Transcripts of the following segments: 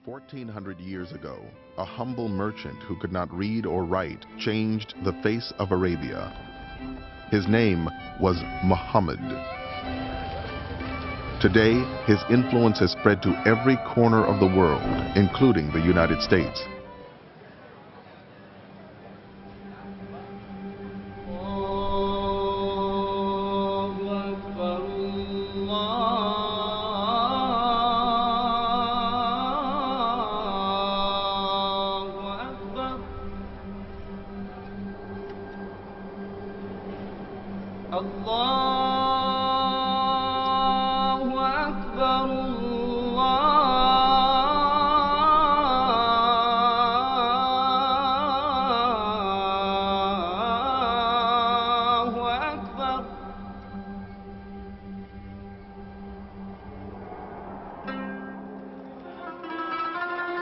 1400 years ago, a humble merchant who could not read or write changed the face of Arabia. His name was Muhammad. Today, his influence has spread to every corner of the world, including the United States.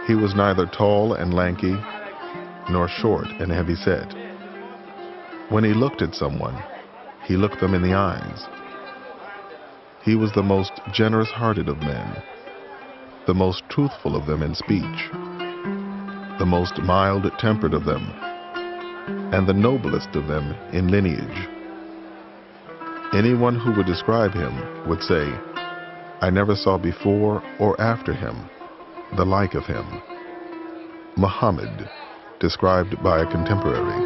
He was neither tall and lanky, nor short and heavy-set. When he looked at someone, he looked them in the eyes. He was the most generous-hearted of men, the most truthful of them in speech, the most mild-tempered of them, and the noblest of them in lineage. Anyone who would describe him would say, "I never saw before or after him the like of him." Muhammad, described by a contemporary.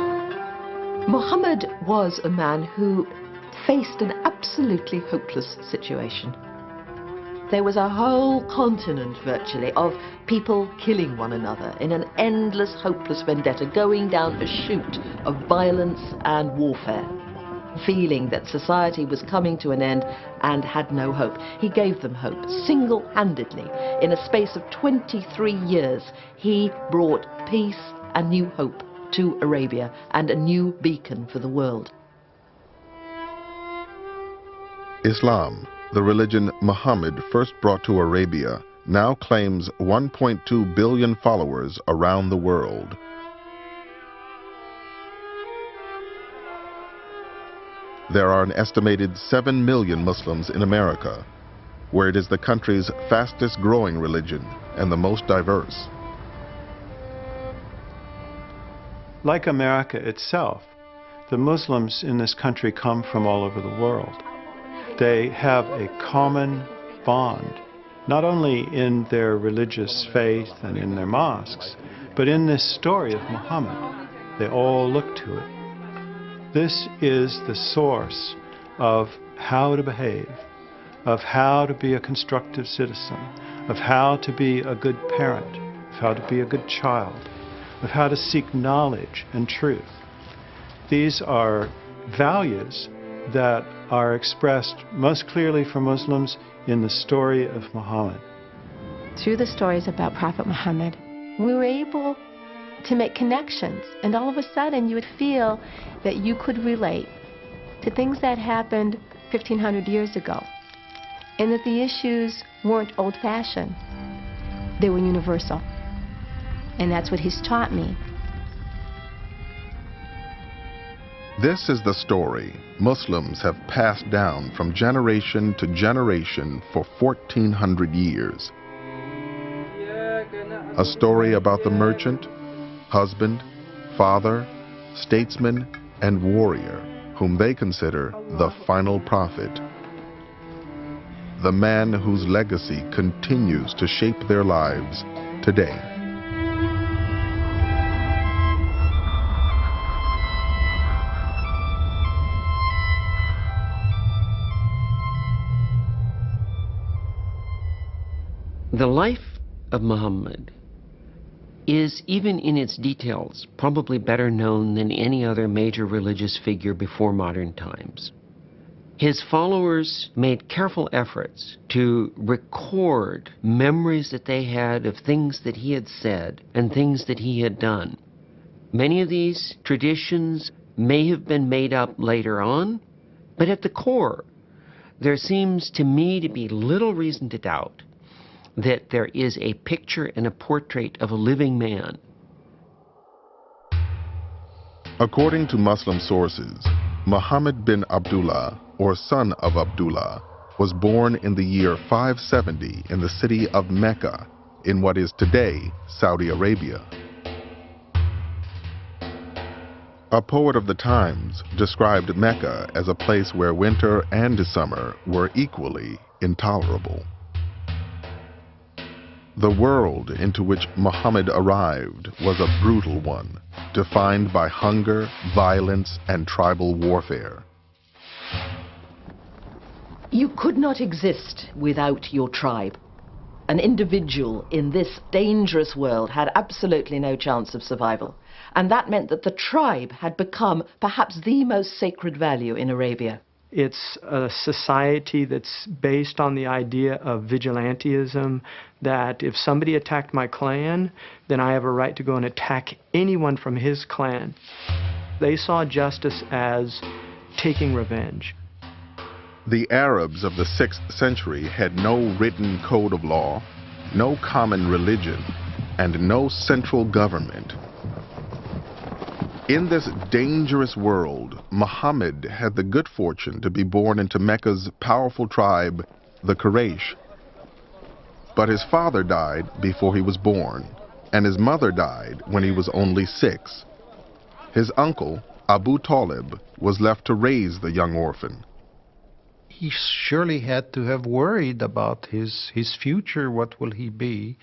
Muhammad was a man who faced an absolutely hopeless situation. There was a whole continent, virtually, of people killing one another in an endless, hopeless vendetta, going down a chute of violence and warfare, feeling that society was coming to an end and had no hope. He gave them hope, single-handedly. In a space of 23 years, he brought peace and new hope to Arabia and a new beacon for the world. Islam, the religion Muhammad first brought to Arabia, now claims 1.2 billion followers around the world. There are an estimated 7 million Muslims in America, where it is the country's fastest growing religion and the most diverse. Like America itself, the Muslims in this country come from all over the world. They have a common bond, not only in their religious faith and in their mosques, but in this story of Muhammad. They all look to it. This is the source of how to behave, of how to be a constructive citizen, of how to be a good parent, of how to be a good child, of how to seek knowledge and truth. These are values that are expressed most clearly for Muslims in the story of Muhammad. Through the stories about Prophet Muhammad, we were able to make connections, and all of a sudden you would feel that you could relate to things that happened 1,500 years ago, and that the issues weren't old-fashioned, they were universal. And that's what he's taught me. This is the story Muslims have passed down from generation to generation for 1,400 years. A story about the merchant, husband, father, statesman, and warrior whom they consider the final prophet. The man whose legacy continues to shape their lives today. The life of Muhammad is, even in its details, probably better known than any other major religious figure before modern times. His followers made careful efforts to record memories that they had of things that he had said and things that he had done. Many of these traditions may have been made up later on, but at the core, there seems to me to be little reason to doubt that there is a picture and a portrait of a living man. According to Muslim sources, Muhammad bin Abdullah, or son of Abdullah, was born in the year 570 in the city of Mecca in what is today Saudi Arabia. A poet of the times described Mecca as a place where winter and summer were equally intolerable. The world into which Muhammad arrived was a brutal one, defined by hunger, violence, and tribal warfare. You could not exist without your tribe. An individual in this dangerous world had absolutely no chance of survival. And that meant that the tribe had become perhaps the most sacred value in Arabia. It's a society that's based on the idea of vigilantism, that if somebody attacked my clan, then I have a right to go and attack anyone from his clan. They saw justice as taking revenge. The Arabs of the 6th century had no written code of law, no common religion, and no central government. In this dangerous world, Muhammad had the good fortune to be born into Mecca's powerful tribe, the Quraysh. But his father died before he was born, and his mother died when he was only 6. His uncle, Abu Talib, was left to raise the young orphan. He surely had to have worried about his future, what will he be?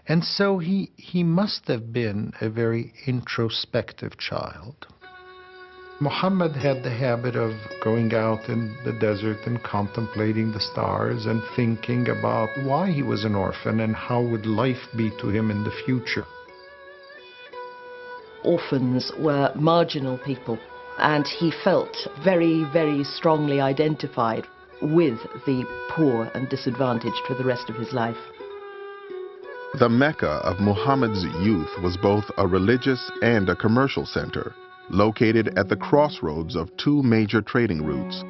And so he must have been a very introspective child. Muhammad had the habit of going out in the desert and contemplating the stars and thinking about why he was an orphan and how would life be to him in the future. Orphans were marginal people, and he felt very, very strongly identified with the poor and disadvantaged for the rest of his life. The Mecca of Muhammad's youth was both a religious and a commercial center, located at the crossroads of 2 major trading routes.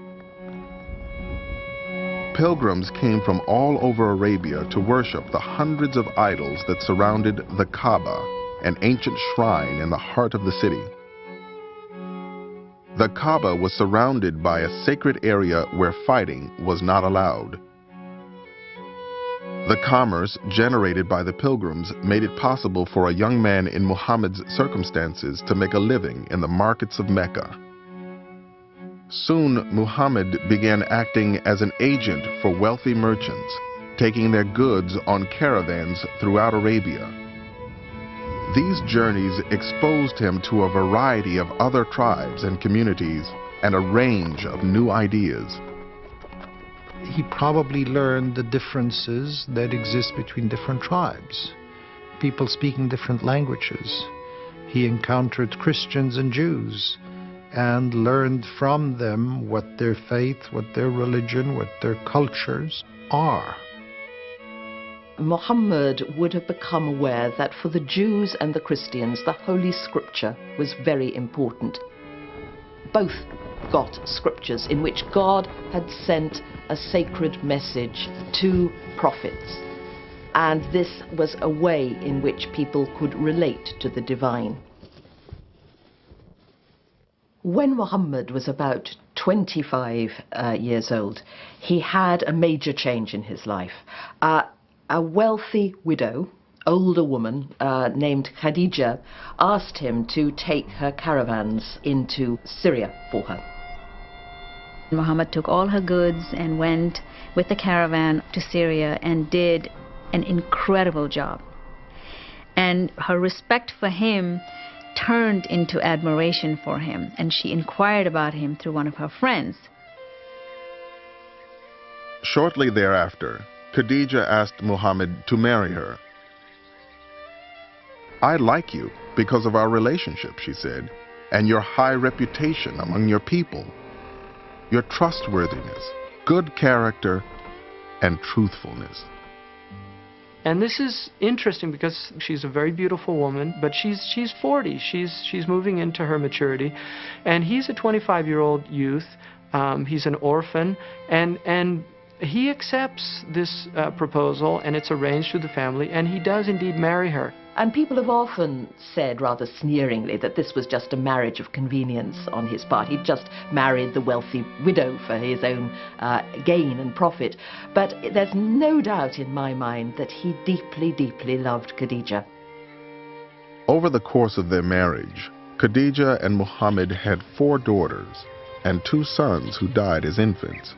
Pilgrims came from all over Arabia to worship the hundreds of idols that surrounded the Kaaba, an ancient shrine in the heart of the city. The Kaaba was surrounded by a sacred area where fighting was not allowed. The commerce generated by the pilgrims made it possible for a young man in Muhammad's circumstances to make a living in the markets of Mecca. Soon, Muhammad began acting as an agent for wealthy merchants, taking their goods on caravans throughout Arabia. These journeys exposed him to a variety of other tribes and communities and a range of new ideas. He probably learned the differences that exist between different tribes, people speaking different languages. He encountered Christians and Jews and learned from them what their faith, what their religion, what their cultures are. Muhammad would have become aware that for the Jews and the Christians, the Holy Scripture was very important. Both got scriptures in which God had sent a sacred message to prophets, and this was a way in which people could relate to the divine. When Muhammad was about 25 years old, he had a major change in his life. A wealthy widow, older woman named Khadija, asked him to take her caravans into Syria for her. Muhammad took all her goods and went with the caravan to Syria and did an incredible job. And her respect for him turned into admiration for him, and she inquired about him through one of her friends. Shortly thereafter, Khadija asked Muhammad to marry her. "I like you because of our relationship," she said, "and your high reputation among your people, your trustworthiness, good character, and truthfulness." And this is interesting because she's a very beautiful woman, but she's 40. She's moving into her maturity, and he's a 25-year-old youth. He's an orphan, and He accepts this proposal, and it's arranged through the family, and he does indeed marry her. And people have often said, rather sneeringly, that this was just a marriage of convenience on his part. He'd just married the wealthy widow for his own gain and profit. But there's no doubt in my mind that he deeply, deeply loved Khadija. Over the course of their marriage, Khadija and Muhammad had 4 daughters and 2 sons who died as infants.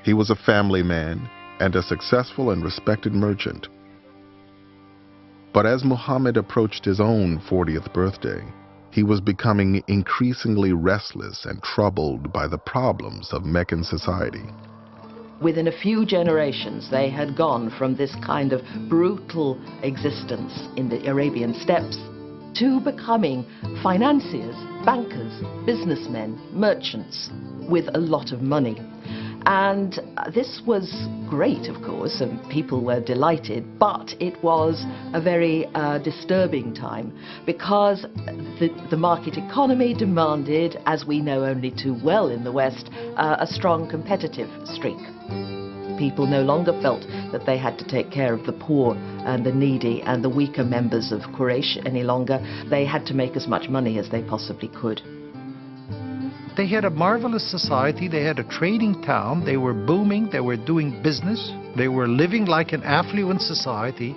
He was a family man and a successful and respected merchant. But as Muhammad approached his own 40th birthday, he was becoming increasingly restless and troubled by the problems of Meccan society. Within a few generations, they had gone from this kind of brutal existence in the Arabian steppes to becoming financiers, bankers, businessmen, merchants with a lot of money. And this was great, of course, and people were delighted, but it was a very disturbing time because the market economy demanded, as we know only too well in the West, a strong competitive streak. People no longer felt that they had to take care of the poor and the needy and the weaker members of Quraysh any longer. They had to make as much money as they possibly could. They had a marvelous society. They had a trading town. They were booming. They were doing business. They were living like an affluent society.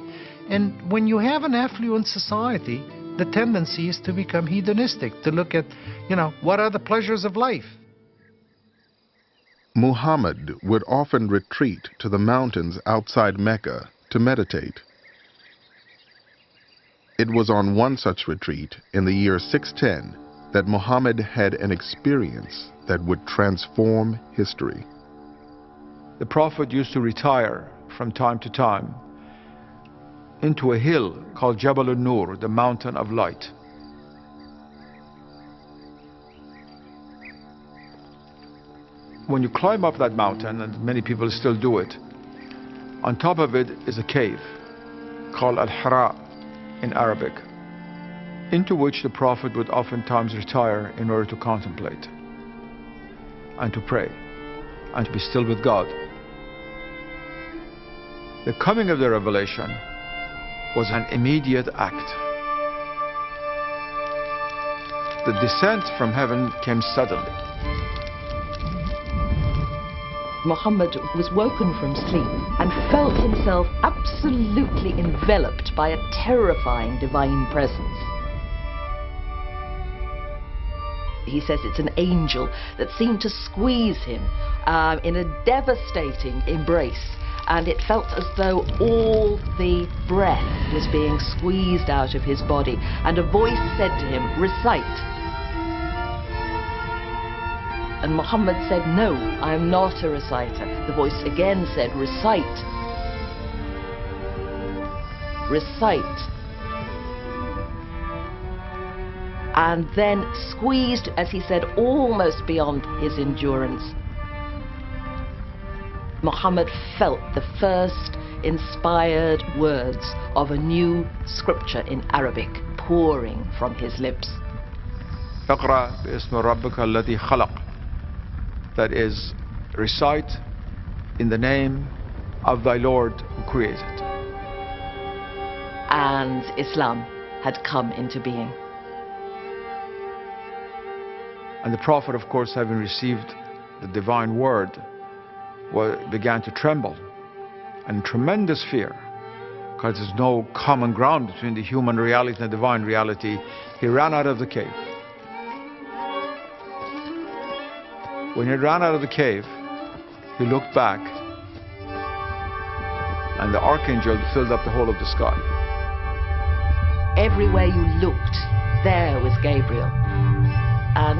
And when you have an affluent society, the tendency is to become hedonistic, to look at, what are the pleasures of life? Muhammad would often retreat to the mountains outside Mecca to meditate. It was on one such retreat in the year 610 that Muhammad had an experience that would transform history. The Prophet used to retire from time to time into a hill called Jabal al-Nur, the mountain of light. When you climb up that mountain, and many people still do it, on top of it is a cave called Al-Hira in Arabic, into which the Prophet would oftentimes retire in order to contemplate and to pray and to be still with God. The coming of the revelation was an immediate act. The descent from heaven came suddenly. Muhammad was woken from sleep and felt himself absolutely enveloped by a terrifying divine presence. He says it's an angel that seemed to squeeze him in a devastating embrace, and it felt as though all the breath was being squeezed out of his body, and a voice said to him, "Recite." And Muhammad said, "No, I am not a reciter." The voice again said, "Recite. Recite." And then squeezed, as he said, almost beyond his endurance, Muhammad felt the first inspired words of a new scripture in Arabic pouring from his lips. اقرأ باسم ربك الذي خلق. That is, recite in the name of thy Lord who created. And Islam had come into being. And the Prophet, of course, having received the divine word, began to tremble and tremendous fear, because there's no common ground between the human reality and the divine reality. He ran out of the cave. When he ran out of the cave, he looked back, and the archangel filled up the whole of the sky. Everywhere you looked, there was Gabriel.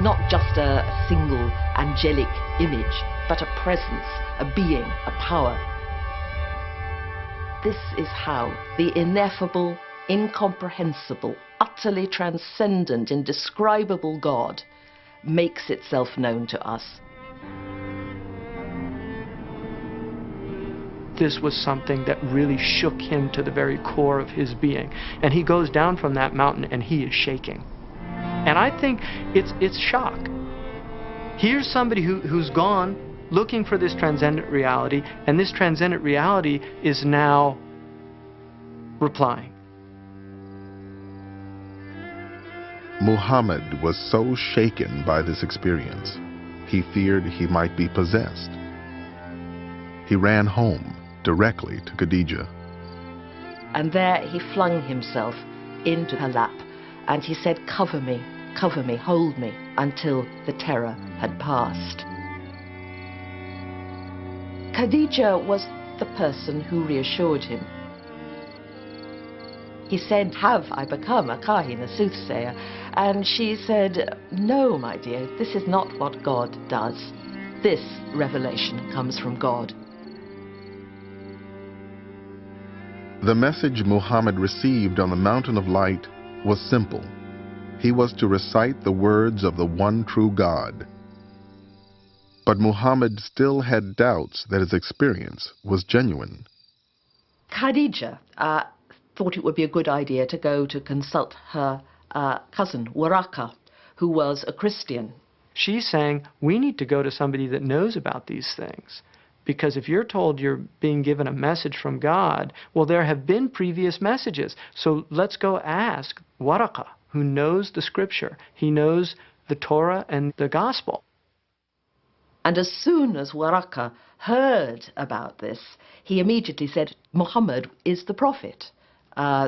Not just a single angelic image, but a presence, a being, a power. This is how the ineffable, incomprehensible, utterly transcendent, indescribable God makes itself known to us. This was something that really shook him to the very core of his being. And he goes down from that mountain and he is shaking. And I think it's shock. Here's somebody who's gone looking for this transcendent reality, and this transcendent reality is now replying. Muhammad was so shaken by this experience, he feared he might be possessed. He ran home directly to Khadija. And there he flung himself into her lap, and he said, cover me, hold me, until the terror had passed. Khadija was the person who reassured him. He said, have I become a kahin, a soothsayer? And she said, no, my dear, this is not what God does. This revelation comes from God. The message Muhammad received on the Mountain of Light was simple. He was to recite the words of the one true God. But Muhammad still had doubts that his experience was genuine. Khadija thought it would be a good idea to go to consult her cousin, Waraka, who was a Christian. She's saying, we need to go to somebody that knows about these things. Because if you're told you're being given a message from God, well, there have been previous messages. So let's go ask Waraka, who knows the scripture. He knows the Torah and the gospel. And as soon as Waraka heard about this, he immediately said, Muhammad is the prophet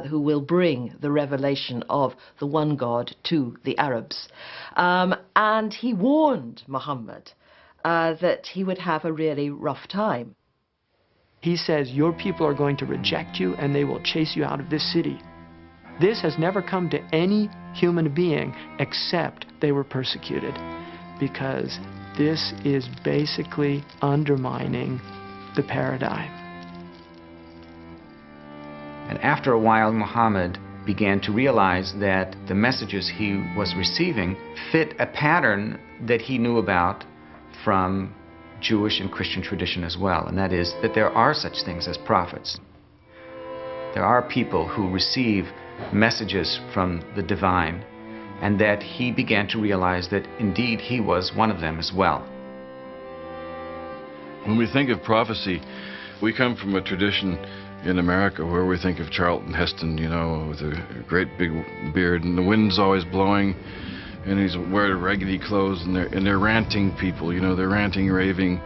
who will bring the revelation of the one God to the Arabs. And he warned Muhammad that he would have a really rough time. He says, your people are going to reject you and they will chase you out of this city. This has never come to any human being except they were persecuted, because this is basically undermining the paradigm. And after a while, Muhammad began to realize that the messages he was receiving fit a pattern that he knew about from Jewish and Christian tradition as well, and that is that there are such things as prophets. There are people who receive messages from the divine, and that he began to realize that indeed he was one of them as well. When we think of prophecy, we come from a tradition in America where we think of Charlton Heston, you know, with a great big beard, and the wind's always blowing, and he's wearing raggedy clothes, and they're ranting people, you know, they're ranting, raving.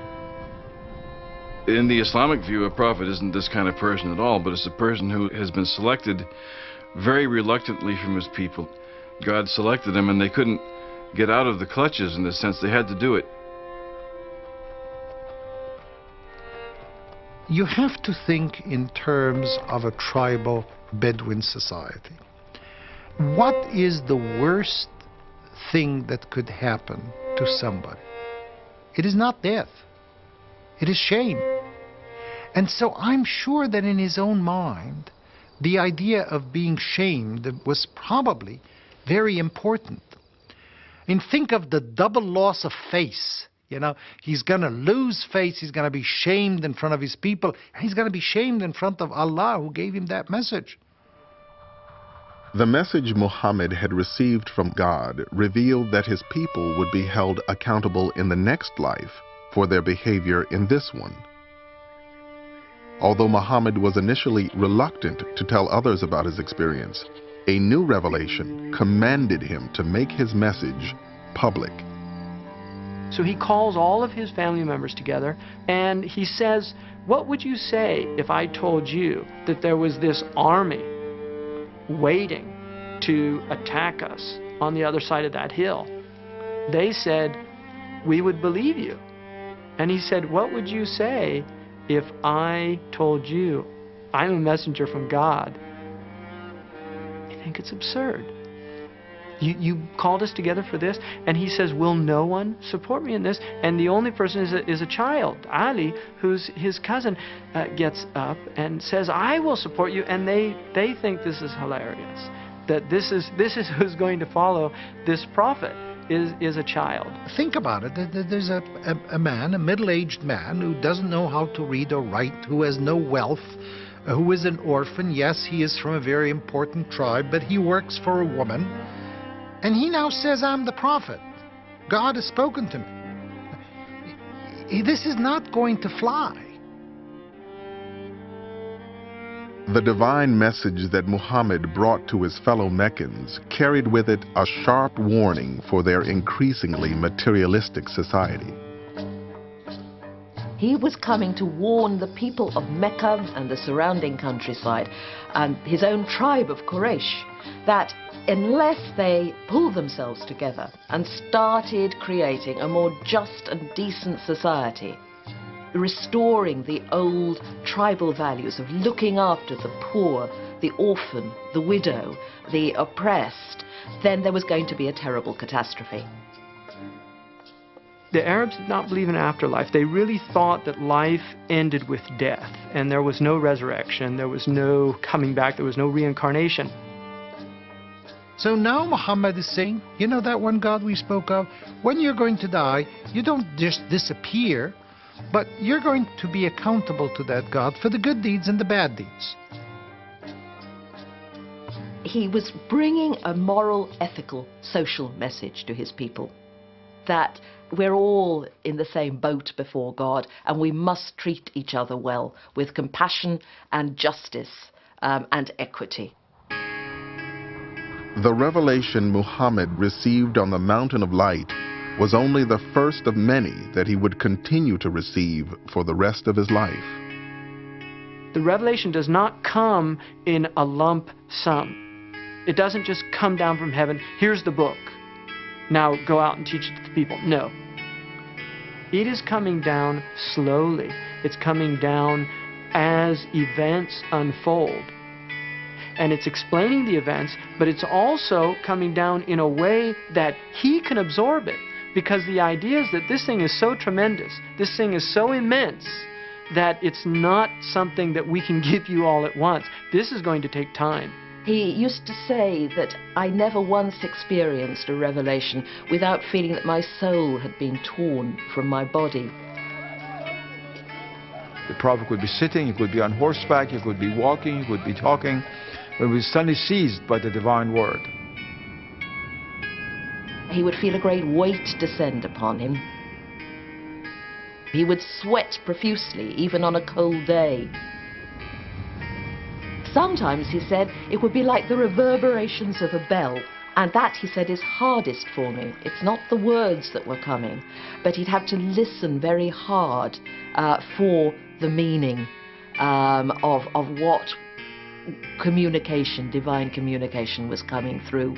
In the Islamic view, a prophet isn't this kind of person at all, but it's a person who has been selected very reluctantly from his people. God selected them, and they couldn't get out of the clutches in the sense they had to do it. You have to think in terms of a tribal Bedouin society. What is the worst thing that could happen to somebody? It is not death. It is shame. And so I'm sure that in his own mind, the idea of being shamed was probably very important. I mean, think of the double loss of face. You know, he's going to lose face, he's going to be shamed in front of his people, and he's going to be shamed in front of Allah who gave him that message. The message Muhammad had received from God revealed that his people would be held accountable in the next life for their behavior in this one. Although Muhammad was initially reluctant to tell others about his experience, a new revelation commanded him to make his message public. So he calls all of his family members together and he says, what would you say if I told you that there was this army waiting to attack us on the other side of that hill? They said, we would believe you. And he said, what would you say if I told you I'm a messenger from God? I think it's absurd. You called us together for this? And he says, will no one support me in this? And the only person is a child, Ali, who's his cousin, gets up and says, I will support you. And they think this is hilarious, that this is who's going to follow this prophet is a child. Think about it. There's a man, a middle-aged man, who doesn't know how to read or write, who has no wealth, who is an orphan. Yes, he is from a very important tribe, but he works for a woman. And he now says, I'm the prophet. God has spoken to me. This is not going to fly. The divine message that Muhammad brought to his fellow Meccans carried with it a sharp warning for their increasingly materialistic society. He was coming to warn the people of Mecca and the surrounding countryside and his own tribe of Quraysh that unless they pulled themselves together and started creating a more just and decent society, restoring the old tribal values of looking after the poor, the orphan, the widow, the oppressed, then there was going to be a terrible catastrophe. The Arabs did not believe in afterlife. They really thought that life ended with death, and there was no resurrection, there was no coming back, there was no reincarnation. So now Muhammad is saying, you know that one God we spoke of? When you're going to die, you don't just disappear, but you're going to be accountable to that God for the good deeds and the bad deeds. He was bringing a moral, ethical, social message to his people that we're all in the same boat before God and we must treat each other well with compassion and justice and equity. The revelation Muhammad received on the Mountain of Light was only the first of many that he would continue to receive for the rest of his life. The revelation does not come in a lump sum. It doesn't just come down from heaven, here's the book, now go out and teach it to the people. No. It is coming down slowly. It's coming down as events unfold. And it's explaining the events, but it's also coming down in a way that he can absorb it. Because the idea is that this thing is so tremendous, this thing is so immense, that it's not something that we can give you all at once. This is going to take time. He used to say that I never once experienced a revelation without feeling that my soul had been torn from my body. The Prophet could be sitting, he could be on horseback, he could be walking, he could be talking, but he was suddenly seized by the divine word. He would feel a great weight descend upon him. He would sweat profusely, even on a cold day. Sometimes, he said, it would be like the reverberations of a bell. And that, he said, is hardest for me. It's not the words that were coming, but he'd have to listen very hard for the meaning of what communication, divine communication, was coming through.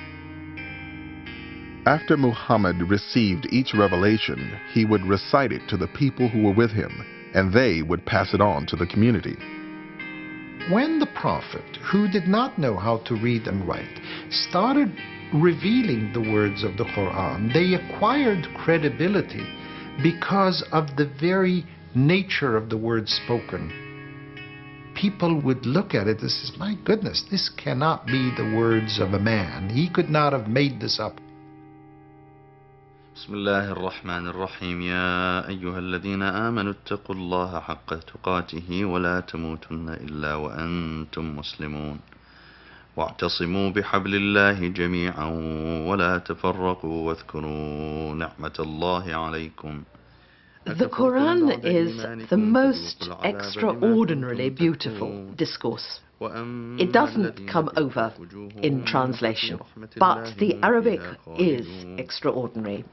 After Muhammad received each revelation, he would recite it to the people who were with him, and they would pass it on to the community. When the Prophet, who did not know how to read and write, started revealing the words of the Quran, they acquired credibility because of the very nature of the words spoken. People would look at it and say, my goodness, this cannot be the words of a man. He could not have made this up. بسم الله الرحمن الرحيم يا أيها الذين آمنوا اتقوا الله حق تقاته ولا تموتن إلا وأنتم مسلمون واعتصموا بحبل الله جميعا ولا تفرقوا واذكروا نعمة الله عليكم. The Quran is the most extraordinarily beautiful discourse. It doesn't come over in translation, but the Arabic is extraordinary.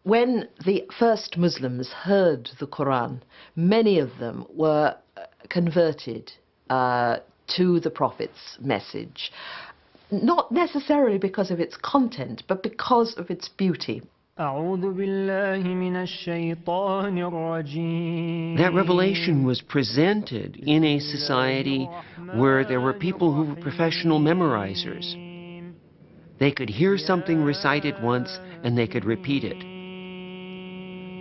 When the first Muslims heard the Quran, many of them were converted to the Prophet's message, not necessarily because of its content, but because of its beauty. That revelation was presented in a society where there were people who were professional memorizers. They could hear something recited once and they could repeat it.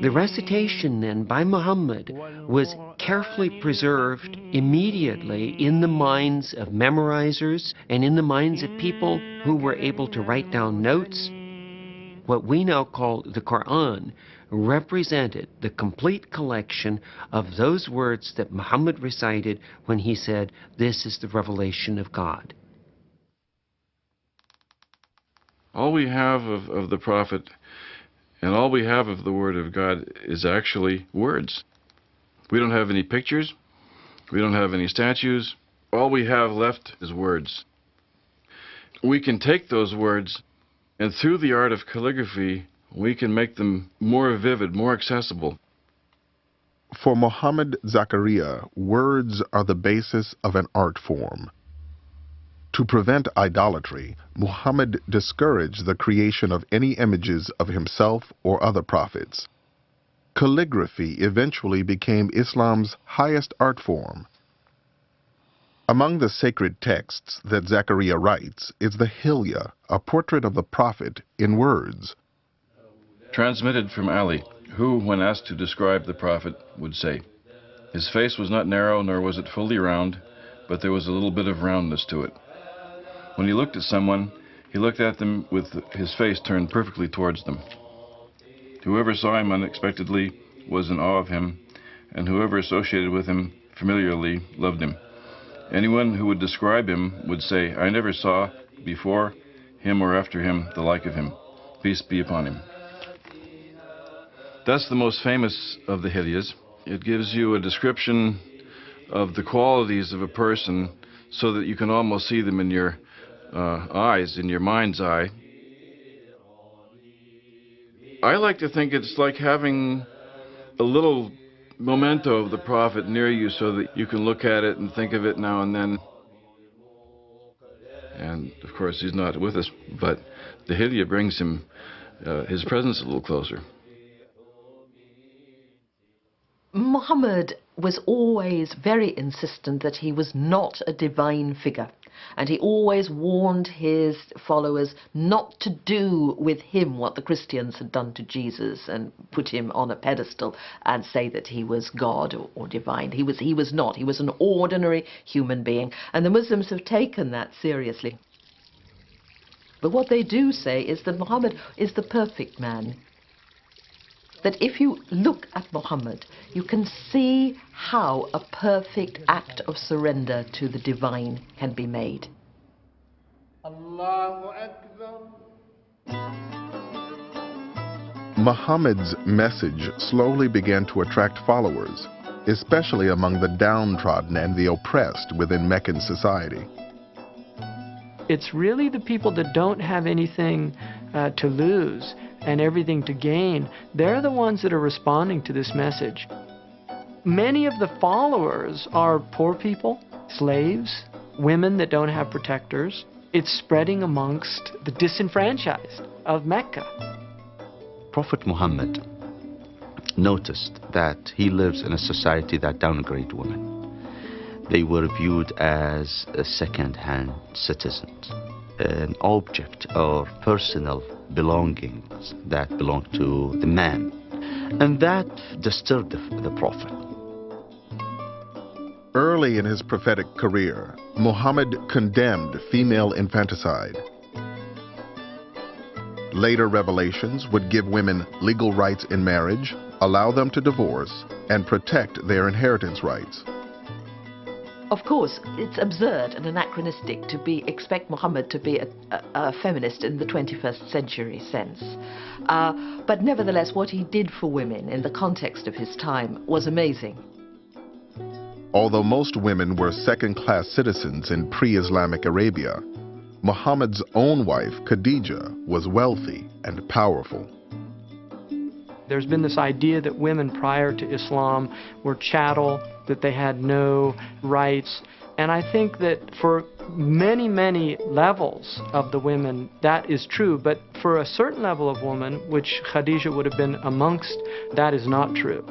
The recitation then by Muhammad was carefully preserved immediately in the minds of memorizers and in the minds of people who were able to write down notes. What we now call the Quran represented the complete collection of those words that Muhammad recited when he said, "This is the revelation of God." All we have of the Prophet And all we have of the Word of God is actually words. We don't have any pictures. We don't have any statues. All we have left is words. We can take those words, and through the art of calligraphy, we can make them more vivid, more accessible. For Muhammad Zakaria, words are the basis of an art form. To prevent idolatry, Muhammad discouraged the creation of any images of himself or other prophets. Calligraphy eventually became Islam's highest art form. Among the sacred texts that Zakaria writes is the Hilya, a portrait of the Prophet in words. Transmitted from Ali, who, when asked to describe the Prophet, would say, "His face was not narrow, nor was it fully round, but there was a little bit of roundness to it. When he looked at someone, he looked at them with his face turned perfectly towards them. Whoever saw him unexpectedly was in awe of him, and whoever associated with him familiarly loved him. Anyone who would describe him would say, 'I never saw before him or after him the like of him. Peace be upon him.'" That's the most famous of the Hilyas. It gives you a description of the qualities of a person so that you can almost see them in your eyes, in your mind's eye. I like to think it's like having a little memento of the Prophet near you so that you can look at it and think of it now and then. And, of course, he's not with us, but the Hilya brings him his presence a little closer. Muhammad was always very insistent that he was not a divine figure, and he always warned his followers not to do with him what the Christians had done to Jesus and put him on a pedestal and say that he was God or divine. He was not. He was an ordinary human being, and the Muslims have taken that seriously. But what they do say is that Muhammad is the perfect man. That if you look at Muhammad, you can see how a perfect act of surrender to the divine can be made. Muhammad's message slowly began to attract followers, especially among the downtrodden and the oppressed within Meccan society. It's really the people that don't have anything to lose and everything to gain. They're the ones that are responding to this message. Many of the followers are poor people, slaves, women that don't have protectors. It's spreading amongst the disenfranchised of Mecca. Prophet Muhammad noticed that he lives in a society that downgrades women. They were viewed as second-hand citizens, an object or personal belongings that belong to the man. And that disturbed the Prophet. Early in his prophetic career, Muhammad condemned female infanticide. Later revelations would give women legal rights in marriage, allow them to divorce, and protect their inheritance rights. Of course, it's absurd and anachronistic to expect Muhammad to be a feminist in the 21st century sense. But nevertheless, what he did for women in the context of his time was amazing. Although most women were second-class citizens in pre-Islamic Arabia, Muhammad's own wife, Khadija, was wealthy and powerful. There's been this idea that women prior to Islam were chattel, that they had no rights. And I think that for many, many levels of the women, that is true. But for a certain level of woman, which Khadija would have been amongst, that is not true.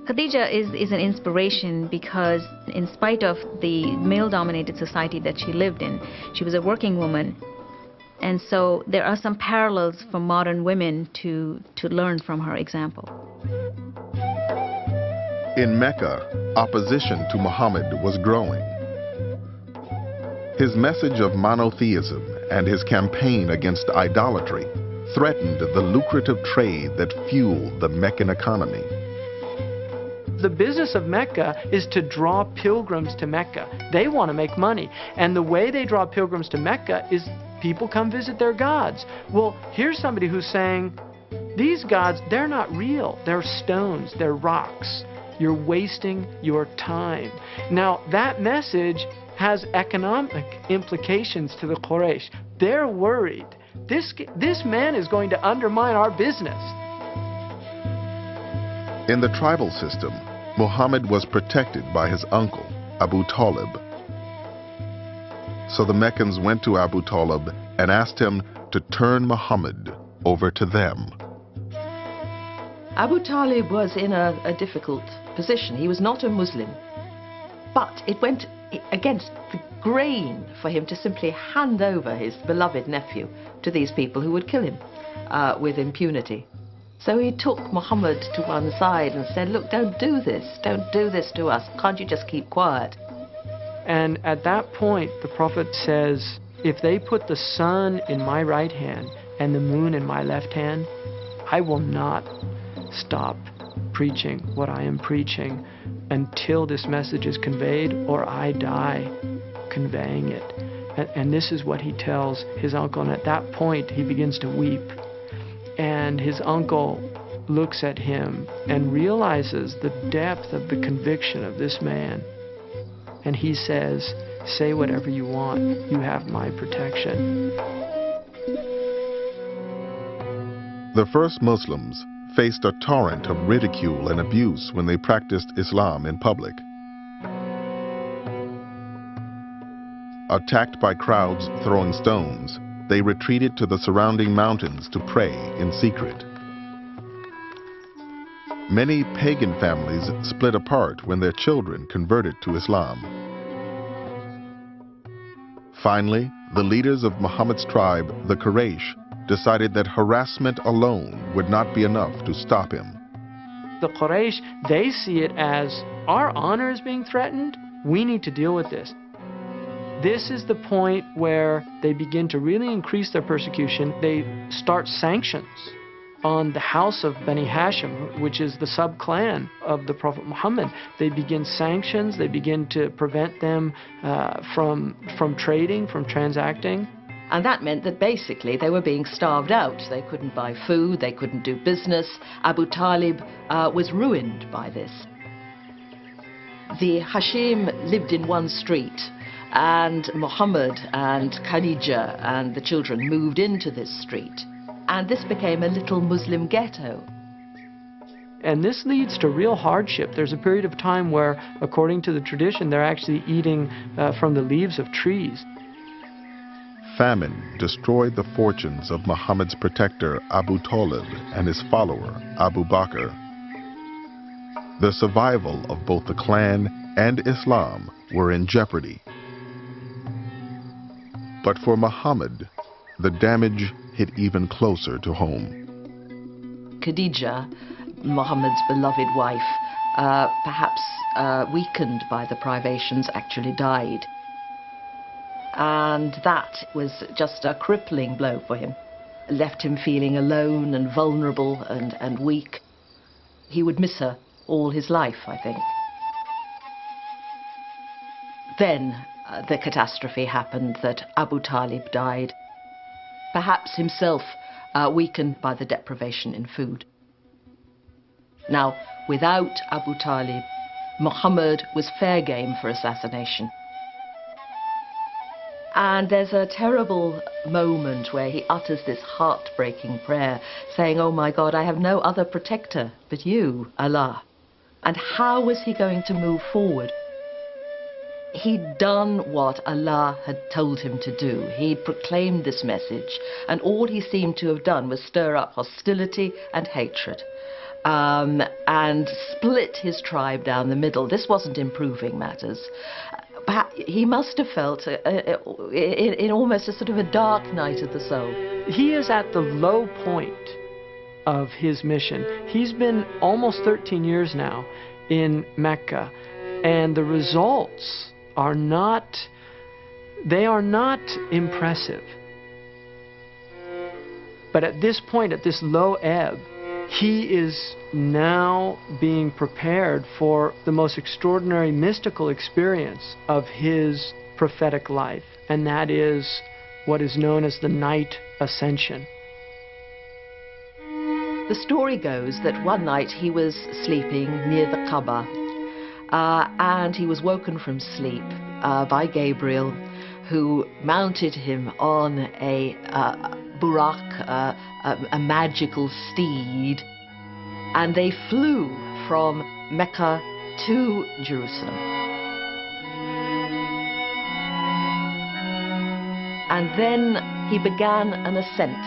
Khadija is an inspiration because in spite of the male-dominated society that she lived in, she was a working woman. And so there are some parallels for modern women to learn from her example. In Mecca, opposition to Muhammad was growing. His message of monotheism and his campaign against idolatry threatened the lucrative trade that fueled the Meccan economy. The business of Mecca is to draw pilgrims to Mecca. They want to make money. And the way they draw pilgrims to Mecca is people come visit their gods. Well, here's somebody who's saying, these gods, they're not real. They're stones. They're rocks. You're wasting your time. Now, that message has economic implications to the Quraysh. They're worried. This man is going to undermine our business. In the tribal system, Muhammad was protected by his uncle, Abu Talib. So the Meccans went to Abu Talib and asked him to turn Muhammad over to them. Abu Talib was in a difficult position. He was not a Muslim. But it went against the grain for him to simply hand over his beloved nephew to these people who would kill him with impunity. So he took Muhammad to one side and said, look, don't do this. Don't do this to us. Can't you just keep quiet? And at that point, the Prophet says, if they put the sun in my right hand and the moon in my left hand, I will not stop preaching what I am preaching until this message is conveyed or I die conveying it. And this is what he tells his uncle. And at that point, he begins to weep. And his uncle looks at him and realizes the depth of the conviction of this man. And he says, say whatever you want. You have my protection. The first Muslims faced a torrent of ridicule and abuse when they practiced Islam in public. Attacked by crowds throwing stones, they retreated to the surrounding mountains to pray in secret. Many pagan families split apart when their children converted to Islam. Finally, the leaders of Muhammad's tribe, the Quraysh, decided that harassment alone would not be enough to stop him. The Quraysh, they see it as, our honor is being threatened, we need to deal with this. This is the point where they begin to really increase their persecution. They start sanctions on the house of Bani Hashim, which is the sub-clan of the Prophet Muhammad. They begin sanctions, they begin to prevent them from trading, from transacting. And that meant that basically they were being starved out. They couldn't buy food, they couldn't do business. Abu Talib was ruined by this. The Hashim lived in one street, and Muhammad and Khadija and the children moved into this street. And this became a little Muslim ghetto. And this leads to real hardship. There's a period of time where, according to the tradition, they're actually eating from the leaves of trees. Famine destroyed the fortunes of Muhammad's protector Abu Talib and his follower Abu Bakr. The survival of both the clan and Islam were in jeopardy. But for Muhammad, the damage hit even closer to home. Khadija, Muhammad's beloved wife, perhaps weakened by the privations, actually died. And that was just a crippling blow for him. Left him feeling alone and vulnerable and weak. He would miss her all his life, I think. Then the catastrophe happened that Abu Talib died, perhaps himself weakened by the deprivation in food. Now, without Abu Talib, Muhammad was fair game for assassination. And there's a terrible moment where he utters this heartbreaking prayer, saying, "Oh my God, I have no other protector but you, Allah." And how was he going to move forward? He'd done what Allah had told him to do. He'd proclaimed this message, and all he seemed to have done was stir up hostility and hatred, and split his tribe down the middle. This wasn't improving matters. He must have felt in almost a sort of a dark night of the soul. He is at the low point of his mission. He's been almost 13 years now in Mecca, and the results are not impressive. But at this point, at this low ebb, he is now being prepared for the most extraordinary mystical experience of his prophetic life, and that is what is known as the night ascension. The story goes that one night he was sleeping near the Kaaba, and he was woken from sleep by Gabriel, who mounted him on a burak, a magical steed, and they flew from Mecca to Jerusalem. And then he began an ascent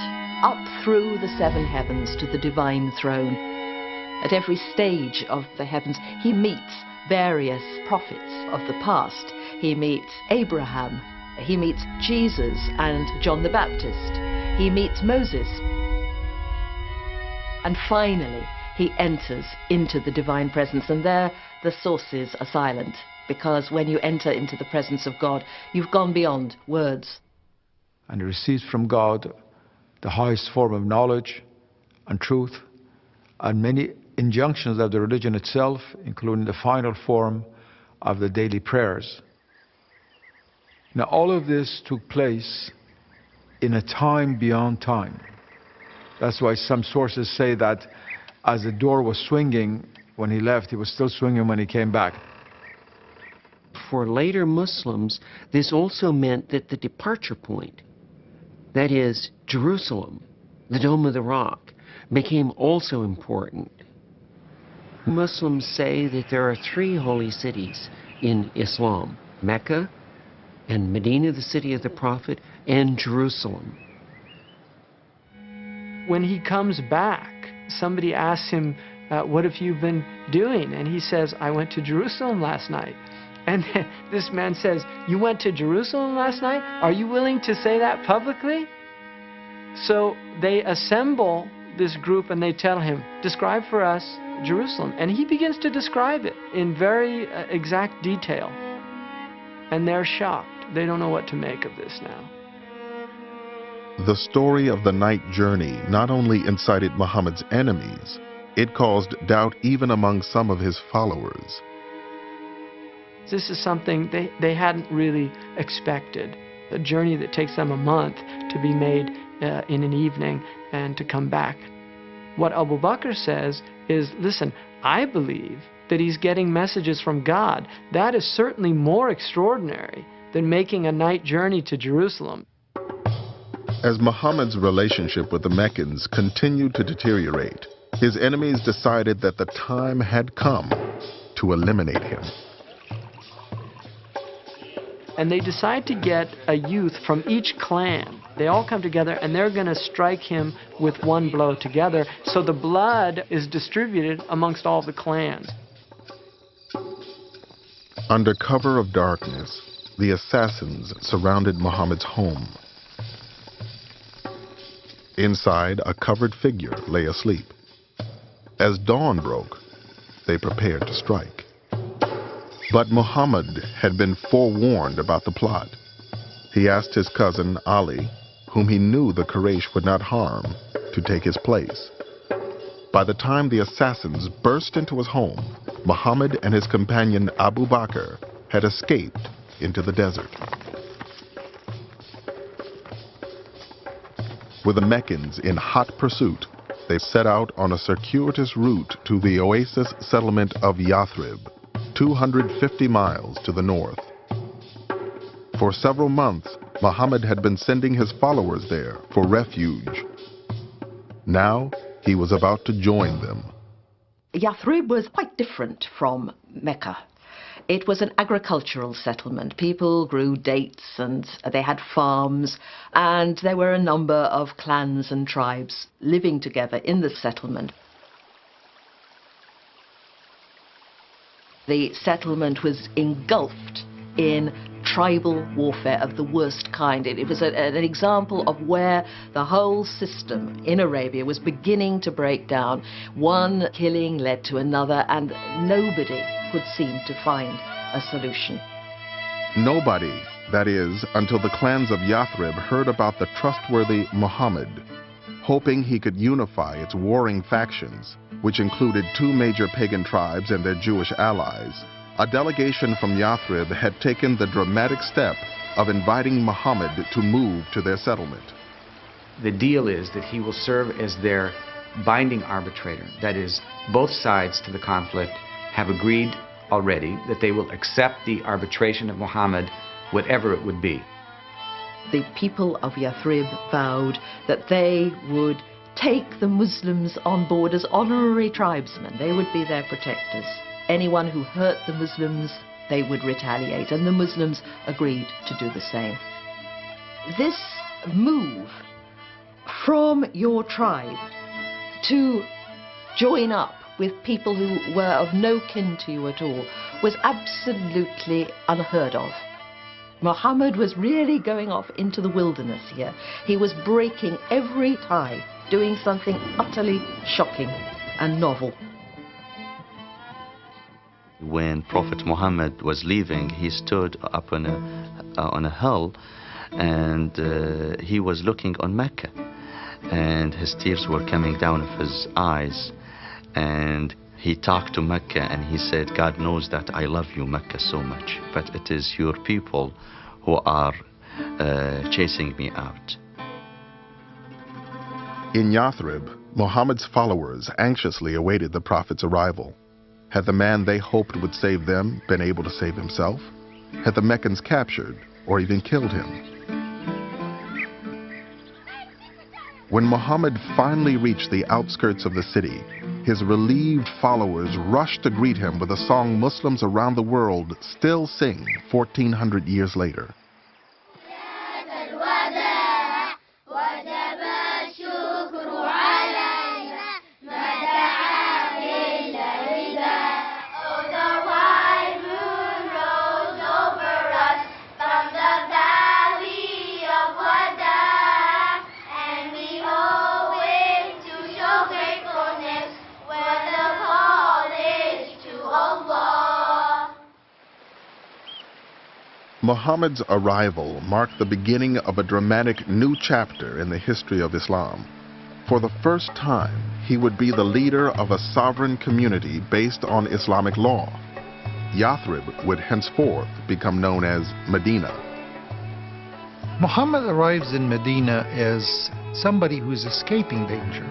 up through the seven heavens to the divine throne. At every stage of the heavens, he meets various prophets of the past. He meets Abraham, he meets Jesus and John the Baptist, he meets Moses. And finally, he enters into the divine presence, and there the sources are silent, because when you enter into the presence of God, you've gone beyond words. And he receives from God the highest form of knowledge and truth, and many injunctions of the religion itself, including the final form of the daily prayers. Now, all of this took place in a time beyond time. That's why some sources say that as the door was swinging when he left, he was still swinging when he came back. For later Muslims, this also meant that the departure point, that is, Jerusalem, the Dome of the Rock, became also important. Muslims say that there are three holy cities in Islam: Mecca, and Medina, the city of the Prophet, and Jerusalem. When he comes back, somebody asks him, what have you been doing? And he says, I went to Jerusalem last night. And this man says, you went to Jerusalem last night? Are you willing to say that publicly? So they assemble this group and they tell him, describe for us Jerusalem. And he begins to describe it in very exact detail. And they're shocked. They don't know what to make of this now. The story of the night journey not only incited Muhammad's enemies, it caused doubt even among some of his followers. This is something they hadn't really expected. A journey that takes them a month to be made in an evening and to come back. What Abu Bakr says is, listen, I believe that he's getting messages from God. That is certainly more extraordinary than making a night journey to Jerusalem. As Muhammad's relationship with the Meccans continued to deteriorate, his enemies decided that the time had come to eliminate him. And they decide to get a youth from each clan. They all come together and they're going to strike him with one blow together. So the blood is distributed amongst all the clans. Under cover of darkness, the assassins surrounded Muhammad's home. Inside, a covered figure lay asleep. As dawn broke, they prepared to strike. But Muhammad had been forewarned about the plot. He asked his cousin Ali, whom he knew the Quraysh would not harm, to take his place. By the time the assassins burst into his home, Muhammad and his companion Abu Bakr had escaped into the desert. With the Meccans in hot pursuit, they set out on a circuitous route to the oasis settlement of Yathrib, 250 miles to the north. For several months, Muhammad had been sending his followers there for refuge. Now, he was about to join them. Yathrib was quite different from Mecca. It was an agricultural settlement. People grew dates and they had farms, and there were a number of clans and tribes living together in the settlement. The settlement was engulfed in tribal warfare of the worst kind. It was an example of where the whole system in Arabia was beginning to break down. One killing led to another, and nobody could seem to find a solution. Nobody, that is, until the clans of Yathrib heard about the trustworthy Muhammad, hoping he could unify its warring factions, which included two major pagan tribes and their Jewish allies. A delegation from Yathrib had taken the dramatic step of inviting Muhammad to move to their settlement. The deal is that he will serve as their binding arbitrator. That is, both sides to the conflict have agreed already that they will accept the arbitration of Muhammad, whatever it would be. The people of Yathrib vowed that they would take the Muslims on board as honorary tribesmen. They would be their protectors. Anyone who hurt the Muslims, they would retaliate, and the Muslims agreed to do the same. This move from your tribe to join up with people who were of no kin to you at all was absolutely unheard of. Muhammad was really going off into the wilderness here. He was breaking every tie, doing something utterly shocking and novel. When Prophet Muhammad was leaving, he stood up on a hill, and he was looking on Mecca, and his tears were coming down of his eyes, and he talked to Mecca and he said, God knows that I love you, Mecca, so much, but it is your people who are chasing me out. In Yathrib, Muhammad's followers anxiously awaited the Prophet's arrival. Had the man they hoped would save them been able to save himself? Had the Meccans captured or even killed him? When Muhammad finally reached the outskirts of the city, his relieved followers rushed to greet him with a song Muslims around the world still sing 1,400 years later. Muhammad's arrival marked the beginning of a dramatic new chapter in the history of Islam. For the first time, he would be the leader of a sovereign community based on Islamic law. Yathrib would henceforth become known as Medina. Muhammad arrives in Medina as somebody who's escaping danger.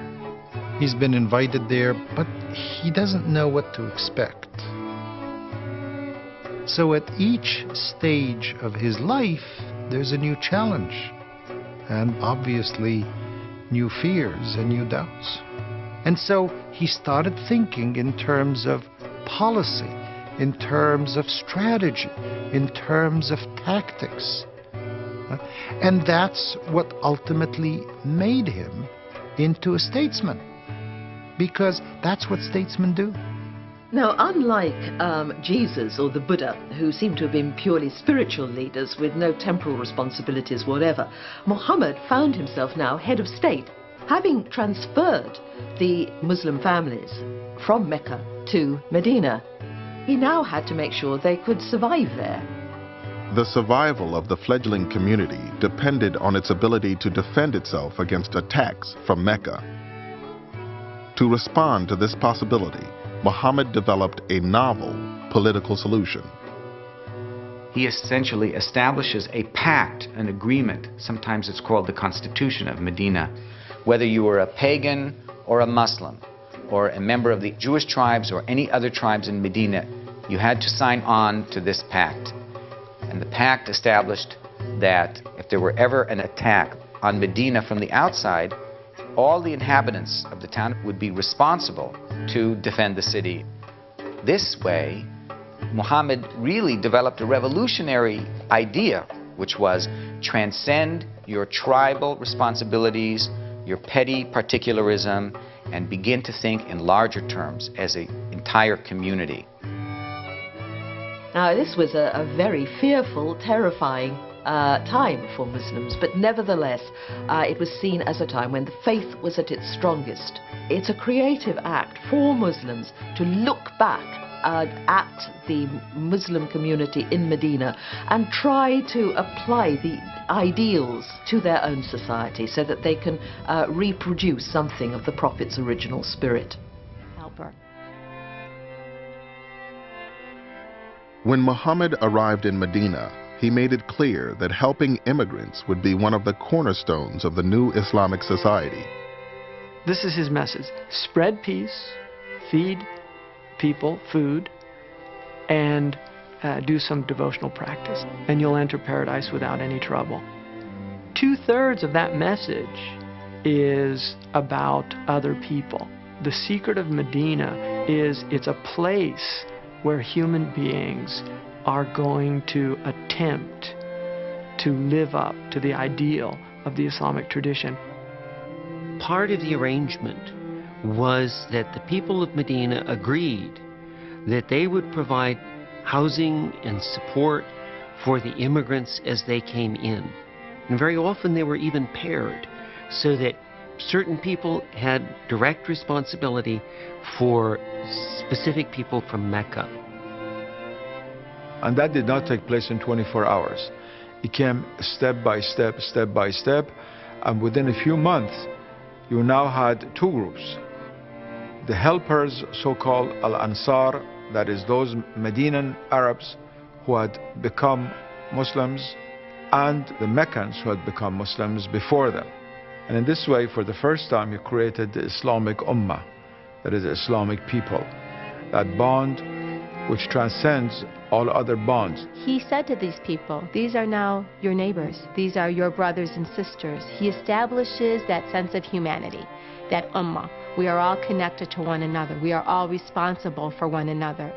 He's been invited there, but he doesn't know what to expect. So at each stage of his life, there's a new challenge, and obviously new fears and new doubts. And so he started thinking in terms of policy, in terms of strategy, in terms of tactics. And that's what ultimately made him into a statesman, because that's what statesmen do. Now, unlike Jesus or the Buddha, who seem to have been purely spiritual leaders with no temporal responsibilities whatever, Muhammad found himself now head of state, having transferred the Muslim families from Mecca to Medina. He now had to make sure they could survive there. The survival of the fledgling community depended on its ability to defend itself against attacks from Mecca. To respond to this possibility, Muhammad developed a novel political solution. He essentially establishes a pact, an agreement. Sometimes it's called the Constitution of Medina. Whether you were a pagan or a Muslim, or a member of the Jewish tribes or any other tribes in Medina, you had to sign on to this pact. And the pact established that if there were ever an attack on Medina from the outside, all the inhabitants of the town would be responsible to defend the city. This way, Muhammad really developed a revolutionary idea, which was transcend your tribal responsibilities, your petty particularism, and begin to think in larger terms as an entire community. Now, this was a very fearful, terrifying time for Muslims, but nevertheless, it was seen as a time when the faith was at its strongest. It's a creative act for Muslims to look back at the Muslim community in Medina and try to apply the ideals to their own society so that they can reproduce something of the Prophet's original spirit. Helper. When Muhammad arrived in Medina, he made it clear that helping immigrants would be one of the cornerstones of the new Islamic society. This is his message. Spread peace, feed people food, and do some devotional practice, and you'll enter paradise without any trouble. 2/3 of that message is about other people. The secret of Medina is it's a place where human beings are going to attempt to live up to the ideal of the Islamic tradition. Part of the arrangement was that the people of Medina agreed that they would provide housing and support for the immigrants as they came in. And very often they were even paired, so that certain people had direct responsibility for specific people from Mecca. And that did not take place in 24 hours. It came step by step, and within a few months, you now had two groups. The helpers, so-called Al-Ansar, that is those Medinan Arabs who had become Muslims, and the Meccans who had become Muslims before them. And in this way, for the first time, you created the Islamic Ummah, that is, the Islamic people, that bond which transcends all other bonds. He said to these people, these are now your neighbors, these are your brothers and sisters. He establishes that sense of humanity, that ummah. We are all connected to one another. We are all responsible for one another.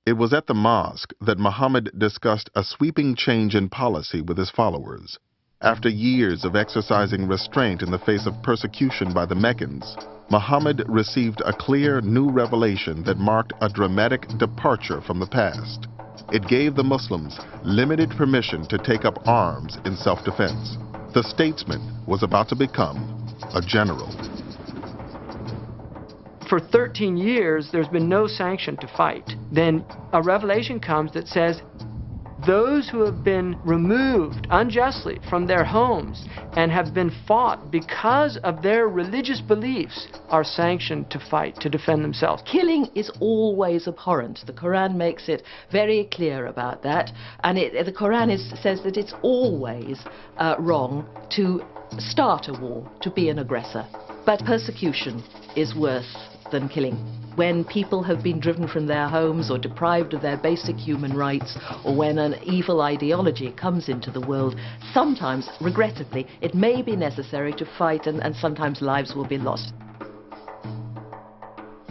It was at the mosque that Muhammad discussed a sweeping change in policy with his followers. After years of exercising restraint in the face of persecution by the Meccans, Muhammad received a clear new revelation that marked a dramatic departure from the past. It gave the Muslims limited permission to take up arms in self-defense. The statesman was about to become a general. For 13 years, there's been no sanction to fight. Then a revelation comes that says, those who have been removed unjustly from their homes and have been fought because of their religious beliefs are sanctioned to fight, to defend themselves. Killing is always abhorrent. The Quran makes it very clear about that. And the Quran says that it's always wrong to start a war, to be an aggressor. But persecution is worse than killing. When people have been driven from their homes or deprived of their basic human rights, or when an evil ideology comes into the world, sometimes, regrettably, it may be necessary to fight, and sometimes lives will be lost.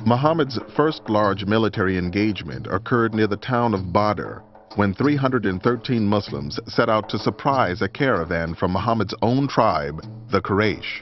Muhammad's first large military engagement occurred near the town of Badr, when 313 Muslims set out to surprise a caravan from Muhammad's own tribe, the Quraysh.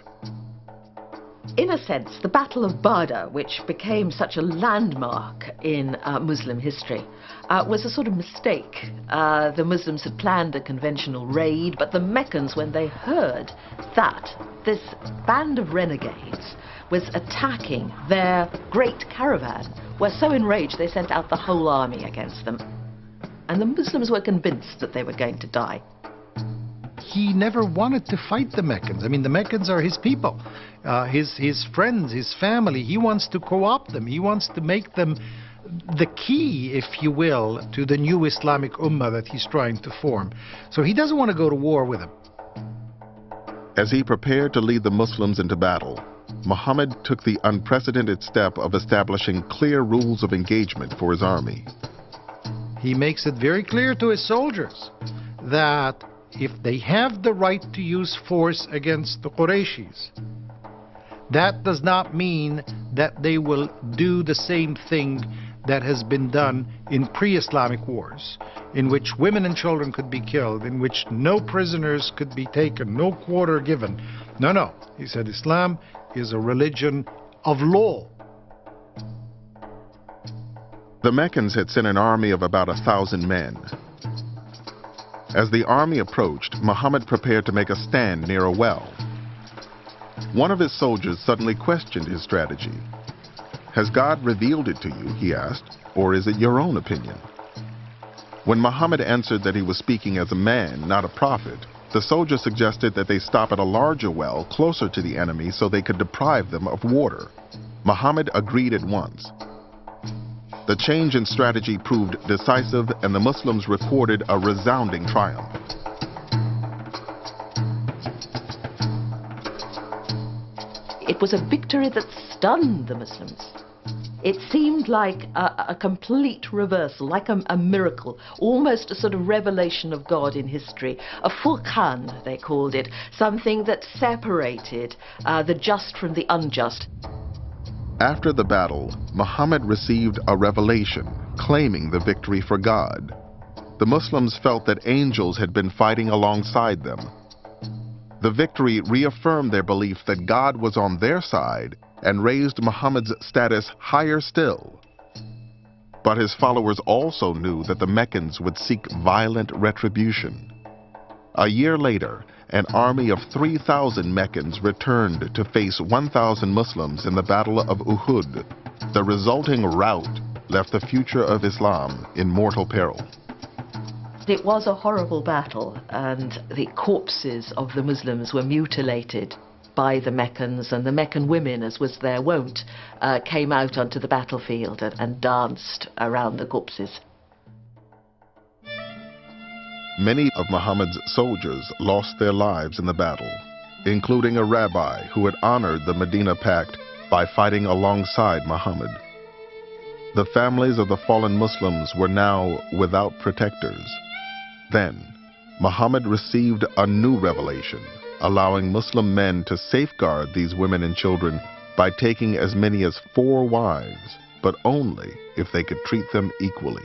In a sense, the Battle of Badr, which became such a landmark in Muslim history, was a sort of mistake. The Muslims had planned a conventional raid, but the Meccans, when they heard that this band of renegades was attacking their great caravan, were so enraged they sent out the whole army against them. And the Muslims were convinced that they were going to die. He never wanted to fight the Meccans. I mean, the Meccans are his people, his friends, his family. He wants to co-opt them. He wants to make them the key, if you will, to the new Islamic Ummah that he's trying to form. So he doesn't want to go to war with them. As he prepared to lead the Muslims into battle, Muhammad took the unprecedented step of establishing clear rules of engagement for his army. He makes it very clear to his soldiers that if they have the right to use force against the Qurayshis, that does not mean that they will do the same thing that has been done in pre-Islamic wars, in which women and children could be killed, in which no prisoners could be taken, no quarter given. No. He said Islam is a religion of law. The Meccans had sent an army of about 1,000 men. As the army approached, Muhammad prepared to make a stand near a well. One of his soldiers suddenly questioned his strategy. "Has God revealed it to you," he asked, "or is it your own opinion?" When Muhammad answered that he was speaking as a man, not a prophet, the soldier suggested that they stop at a larger well closer to the enemy so they could deprive them of water. Muhammad agreed at once. The change in strategy proved decisive, and the Muslims recorded a resounding triumph. It was a victory that stunned the Muslims. It seemed like a complete reversal, like a miracle, almost a sort of revelation of God in history. A furqan, they called it, something that separated the just from the unjust. After the battle, Muhammad received a revelation claiming the victory for God. The Muslims felt that angels had been fighting alongside them. The victory reaffirmed their belief that God was on their side and raised Muhammad's status higher still. But his followers also knew that the Meccans would seek violent retribution. A year later, an army of 3,000 Meccans returned to face 1,000 Muslims in the Battle of Uhud. The resulting rout left the future of Islam in mortal peril. It was a horrible battle, and the corpses of the Muslims were mutilated by the Meccans, and the Meccan women, as was their wont, came out onto the battlefield and danced around the corpses. Many of Muhammad's soldiers lost their lives in the battle, including a rabbi who had honored the Medina Pact by fighting alongside Muhammad. The families of the fallen Muslims were now without protectors. Then, Muhammad received a new revelation, allowing Muslim men to safeguard these women and children by taking as many as 4 wives, but only if they could treat them equally.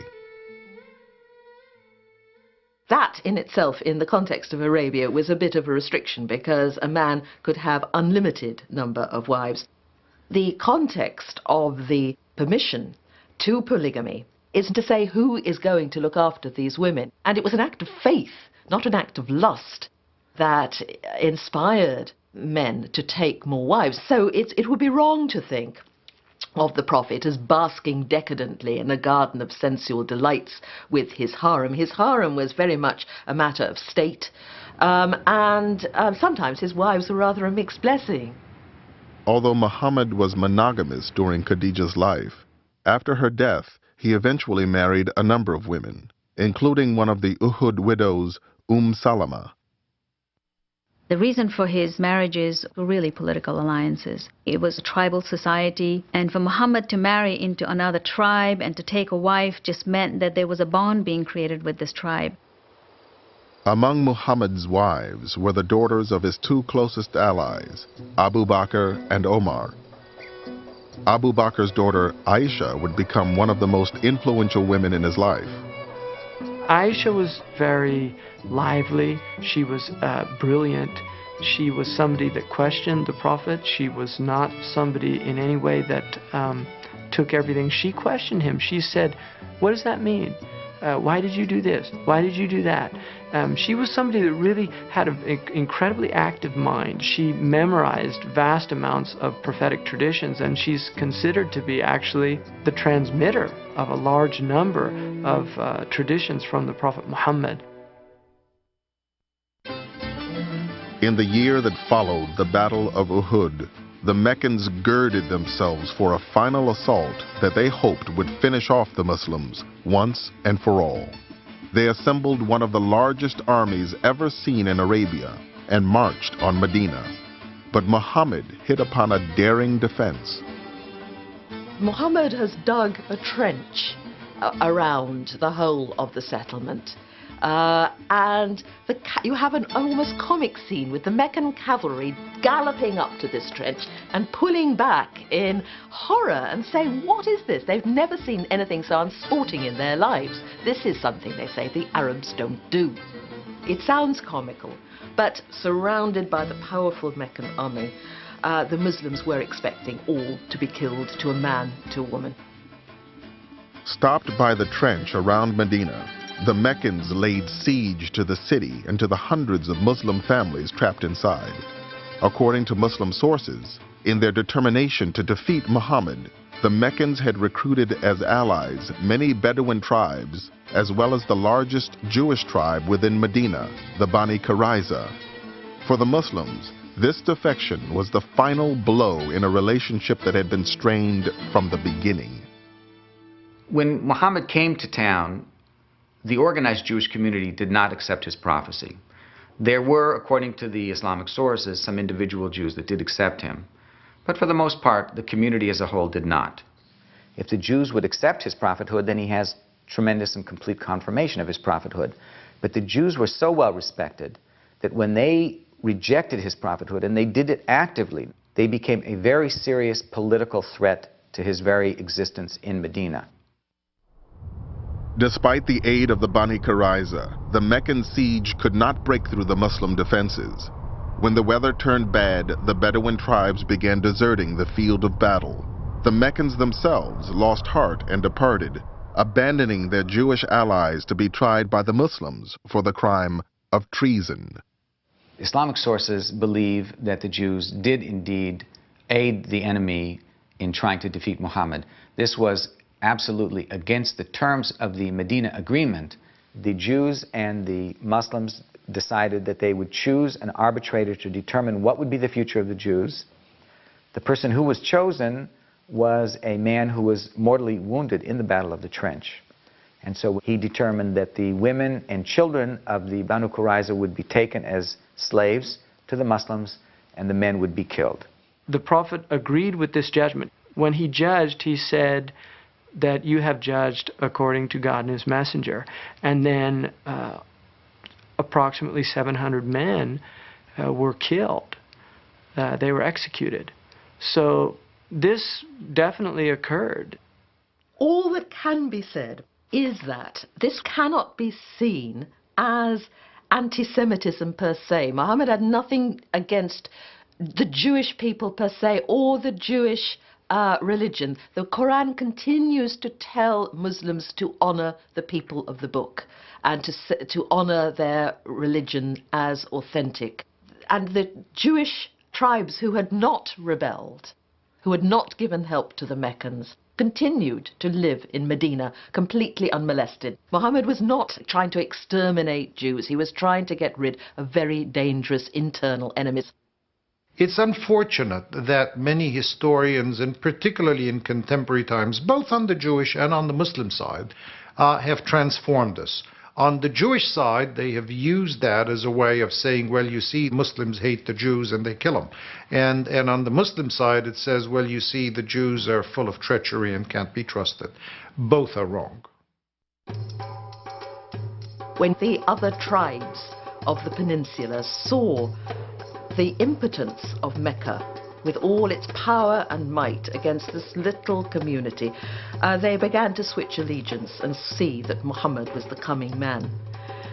That in itself, in the context of Arabia, was a bit of a restriction because a man could have unlimited number of wives. The context of the permission to polygamy is to say who is going to look after these women. And it was an act of faith, not an act of lust, that inspired men to take more wives. So it would be wrong to think of the Prophet as basking decadently in a garden of sensual delights with his harem. His harem was very much a matter of state, and sometimes his wives were rather a mixed blessing. Although Muhammad was monogamous during Khadija's life, after her death, he eventually married a number of women, including one of the Uhud widows, Salama. The reason for his marriages were really political alliances. It was a tribal society, and for Muhammad to marry into another tribe and to take a wife just meant that there was a bond being created with this tribe. Among Muhammad's wives were the daughters of his 2 closest allies, Abu Bakr and Omar. Abu Bakr's daughter, Aisha, would become one of the most influential women in his life. Aisha was very lively. She was brilliant. She was somebody that questioned the Prophet. She was not somebody in any way that took everything. She questioned him. She said, "What does that mean? Why did you do this? Why did you do that?" She was somebody that really had an incredibly active mind. She memorized vast amounts of prophetic traditions, and she's considered to be actually the transmitter of a large number of traditions from the Prophet Muhammad. In the year that followed the Battle of Uhud, the Meccans girded themselves for a final assault that they hoped would finish off the Muslims once and for all. They assembled one of the largest armies ever seen in Arabia and marched on Medina. But Muhammad hit upon a daring defense. Muhammad has dug a trench around the whole of the settlement. And you have an almost comic scene with the Meccan cavalry galloping up to this trench and pulling back in horror and saying, "What is this?" They've never seen anything so unsporting in their lives. This is something, they say, the Arabs don't do. It sounds comical, but surrounded by the powerful Meccan army, the Muslims were expecting all to be killed, to a man, to a woman. Stopped by the trench around Medina, the Meccans laid siege to the city and to the hundreds of Muslim families trapped inside. According to Muslim sources, in their determination to defeat Muhammad, the Meccans had recruited as allies many Bedouin tribes, as well as the largest Jewish tribe within Medina, the Bani Qurayza. For the Muslims, this defection was the final blow in a relationship that had been strained from the beginning. When Muhammad came to town, the organized Jewish community did not accept his prophecy. There were, according to the Islamic sources, some individual Jews that did accept him. But for the most part, the community as a whole did not. If the Jews would accept his prophethood, then he has tremendous and complete confirmation of his prophethood. But the Jews were so well respected that when they rejected his prophethood, and they did it actively, they became a very serious political threat to his very existence in Medina. Despite the aid of the Bani Qurayza, the Meccan siege could not break through the Muslim defenses. When the weather turned bad, the Bedouin tribes began deserting the field of battle. The Meccans themselves lost heart and departed, abandoning their Jewish allies to be tried by the Muslims for the crime of treason. Islamic sources believe that the Jews did indeed aid the enemy in trying to defeat Muhammad. This was absolutely against the terms of the Medina Agreement. The Jews and the Muslims decided that they would choose an arbitrator to determine what would be the future of the Jews. The person who was chosen was a man who was mortally wounded in the Battle of the Trench. And so he determined that the women and children of the Banu Qurayza would be taken as slaves to the Muslims, and the men would be killed. The Prophet agreed with this judgment. When he judged, he said that you have judged according to God and his messenger. And then approximately 700 men were killed. They were executed. So this definitely occurred. All that can be said is that this cannot be seen as anti-Semitism per se. Muhammad had nothing against the Jewish people per se or the Jewish religion. The Quran continues to tell Muslims to honor the people of the book and to honor their religion as authentic. And the Jewish tribes who had not rebelled, who had not given help to the Meccans, continued to live in Medina completely unmolested. Muhammad was not trying to exterminate Jews. He was trying to get rid of very dangerous internal enemies. It's unfortunate that many historians, and particularly in contemporary times, both on the Jewish and on the Muslim side, have transformed this. On the Jewish side, they have used that as a way of saying, well, you see, Muslims hate the Jews and they kill them. And on the Muslim side, it says, well, you see, the Jews are full of treachery and can't be trusted. Both are wrong. When the other tribes of the peninsula saw the impotence of Mecca with all its power and might against this little community, they began to switch allegiance and see that Muhammad was the coming man.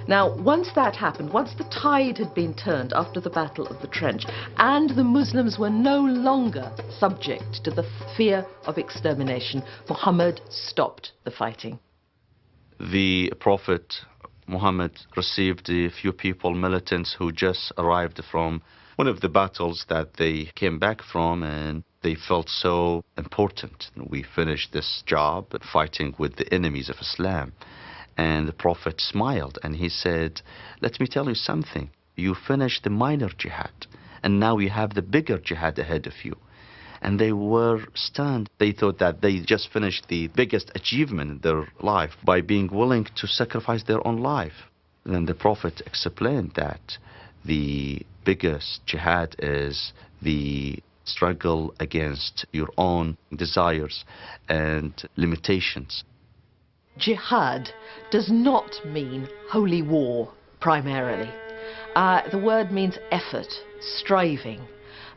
Now, once that happened, once the tide had been turned after the Battle of the Trench, and the Muslims were no longer subject to the fear of extermination, Muhammad stopped the fighting. The Prophet Muhammad received a few people, militants, who just arrived from one of the battles that they came back from, and they felt so important. We finished this job fighting with the enemies of Islam. And the Prophet smiled and he said, let me tell you something. You finished the minor jihad, and now you have the bigger jihad ahead of you. And they were stunned. They thought that they just finished the biggest achievement in their life by being willing to sacrifice their own life. Then the Prophet explained that the biggest jihad is the struggle against your own desires and limitations. Jihad does not mean holy war, primarily. The word means effort, striving,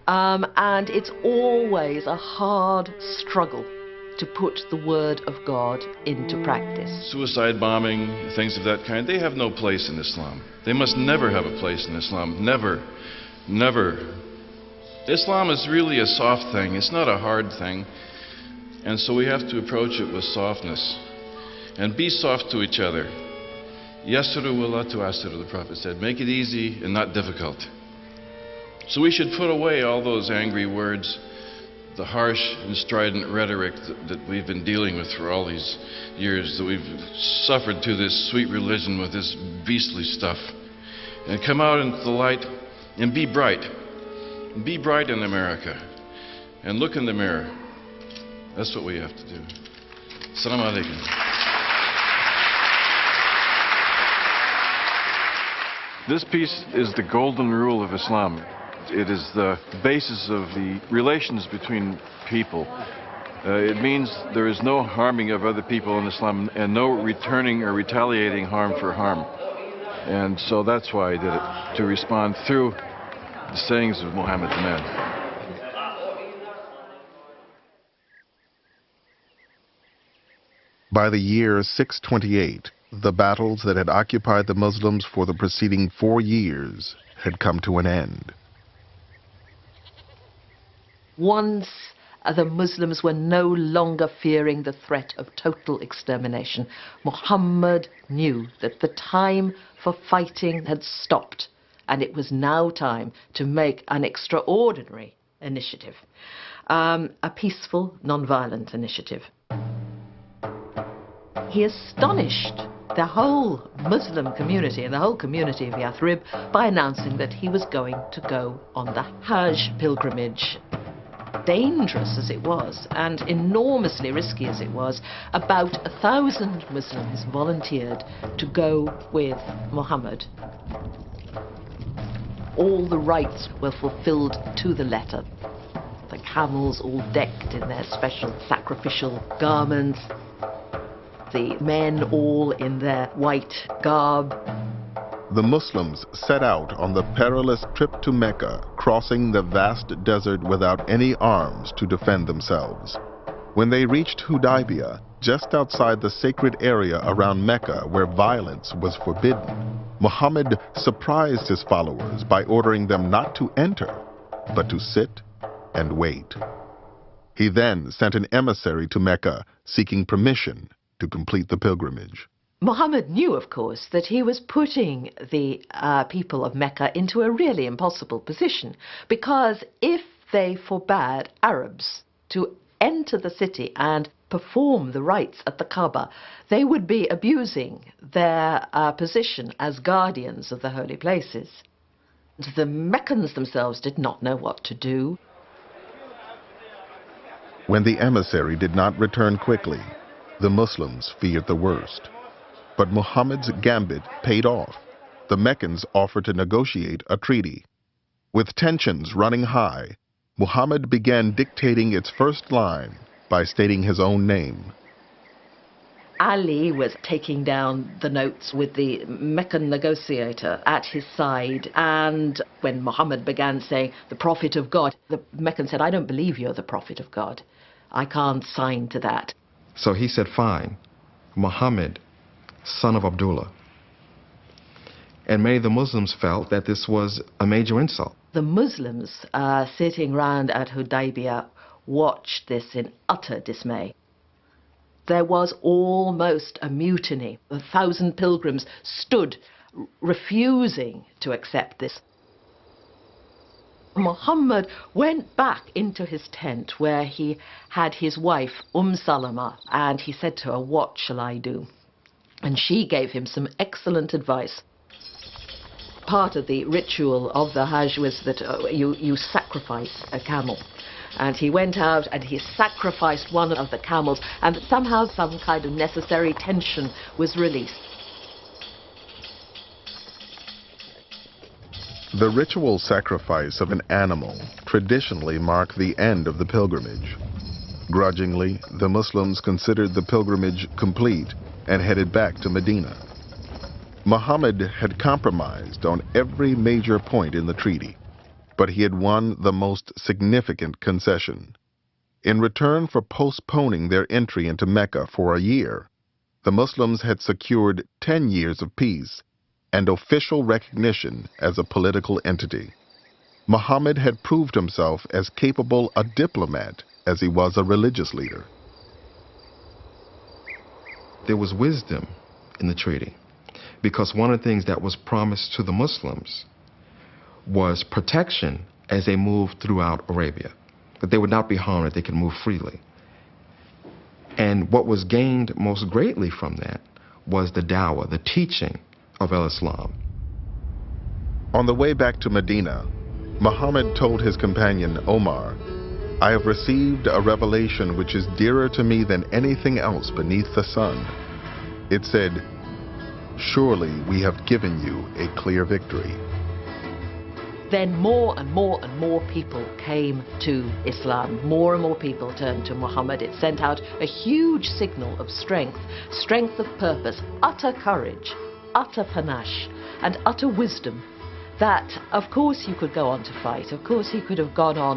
and it's always a hard struggle to put the word of God into practice. Suicide bombing, things of that kind, they have no place in Islam. They must never have a place in Islam. Never. Never. Islam is really a soft thing. It's not a hard thing. And so we have to approach it with softness. And be soft to each other. Yassiru wa la tu'assiru, the Prophet said. Make it easy and not difficult. So we should put away all those angry words, the harsh and strident rhetoric that we've been dealing with for all these years, that we've suffered through this sweet religion with this beastly stuff. And come out into the light and be bright. Be bright in America. And look in the mirror. That's what we have to do. Assalamu alaikum. This piece is the golden rule of Islam. It is the basis of the relations between people. It means there is no harming of other people in Islam and no returning or retaliating harm for harm. And so that's why I did it, to respond through the sayings of Muhammad the man. By the year 628, the battles that had occupied the Muslims for the preceding 4 years had come to an end. Once the Muslims were no longer fearing the threat of total extermination, Muhammad knew that the time for fighting had stopped, and it was now time to make an extraordinary initiative, a peaceful, non-violent initiative. He astonished the whole Muslim community and the whole community of Yathrib by announcing that he was going to go on the Hajj pilgrimage. Dangerous as it was and enormously risky as it was, about 1,000 Muslims volunteered to go with Muhammad. All the rites were fulfilled to the letter. The camels all decked in their special sacrificial garments, the men all in their white garb. The Muslims set out on the perilous trip to Mecca, crossing the vast desert without any arms to defend themselves. When they reached Hudaybiyah, just outside the sacred area around Mecca where violence was forbidden, Muhammad surprised his followers by ordering them not to enter, but to sit and wait. He then sent an emissary to Mecca seeking permission to complete the pilgrimage. Muhammad knew, of course, that he was putting the people of Mecca into a really impossible position, because if they forbade Arabs to enter the city and perform the rites at the Kaaba, they would be abusing their position as guardians of the holy places. The Meccans themselves did not know what to do. When the emissary did not return quickly, the Muslims feared the worst. But Muhammad's gambit paid off. The Meccans offered to negotiate a treaty. With tensions running high, Muhammad began dictating its first line by stating his own name. Ali was taking down the notes with the Meccan negotiator at his side, and when Muhammad began saying, "The Prophet of God," the Meccan said, "I don't believe you're the Prophet of God. I can't sign to that." So he said, "Fine, Muhammad, son of Abdullah." And many of the Muslims felt that this was a major insult. The Muslims sitting round at Hudaybiyah watched this in utter dismay. There was almost a mutiny. 1,000 pilgrims stood refusing to accept this. Muhammad went back into his tent where he had his wife Salama, and he said to her, "What shall I do?" And she gave him some excellent advice. Part of the ritual of the Hajj was that you sacrifice a camel. And he went out and he sacrificed one of the camels, and somehow some kind of necessary tension was released. The ritual sacrifice of an animal traditionally marked the end of the pilgrimage. Grudgingly, the Muslims considered the pilgrimage complete and headed back to Medina. Muhammad had compromised on every major point in the treaty, but he had won the most significant concession. In return for postponing their entry into Mecca for a year, the Muslims had secured 10 years of peace and official recognition as a political entity. Muhammad had proved himself as capable a diplomat as he was a religious leader. There was wisdom in the treaty, because one of the things that was promised to the Muslims was protection as they moved throughout Arabia, that they would not be harmed, that they could move freely. And what was gained most greatly from that was the dawah, the teaching of al-Islam. On the way back to Medina, Muhammad told his companion Omar, I have received a revelation which is dearer to me than anything else beneath the sun. It said, "Surely we have given you a clear victory." Then more and more and more people came to Islam. More and more people turned to Muhammad. It sent out a huge signal of strength, strength of purpose, utter courage, utter panache, and utter wisdom. That, of course, you could go on to fight. Of course, he could have gone on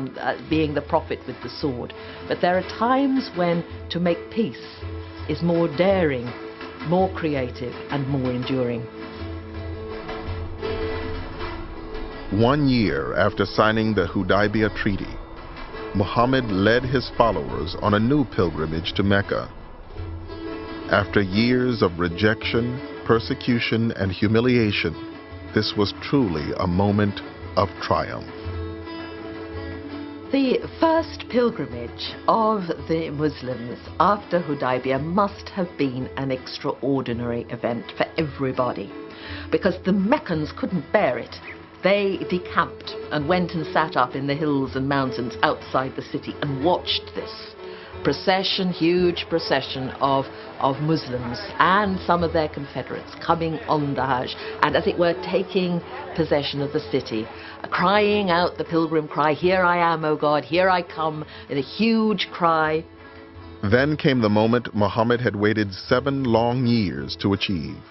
being the prophet with the sword. But there are times when to make peace is more daring, more creative, and more enduring. 1 year after signing the Hudaybiyah Treaty, Muhammad led his followers on a new pilgrimage to Mecca. After years of rejection, persecution, and humiliation, this was truly a moment of triumph. The first pilgrimage of the Muslims after Hudaybiyah must have been an extraordinary event for everybody, because the Meccans couldn't bear it. They decamped and went and sat up in the hills and mountains outside the city and watched this procession, huge procession of Muslims and some of their confederates coming on the Hajj, and as it were taking possession of the city, crying out the pilgrim cry, "Here I am, O God, here I come," in a huge cry. Then came the moment Muhammad had waited 7 long years to achieve.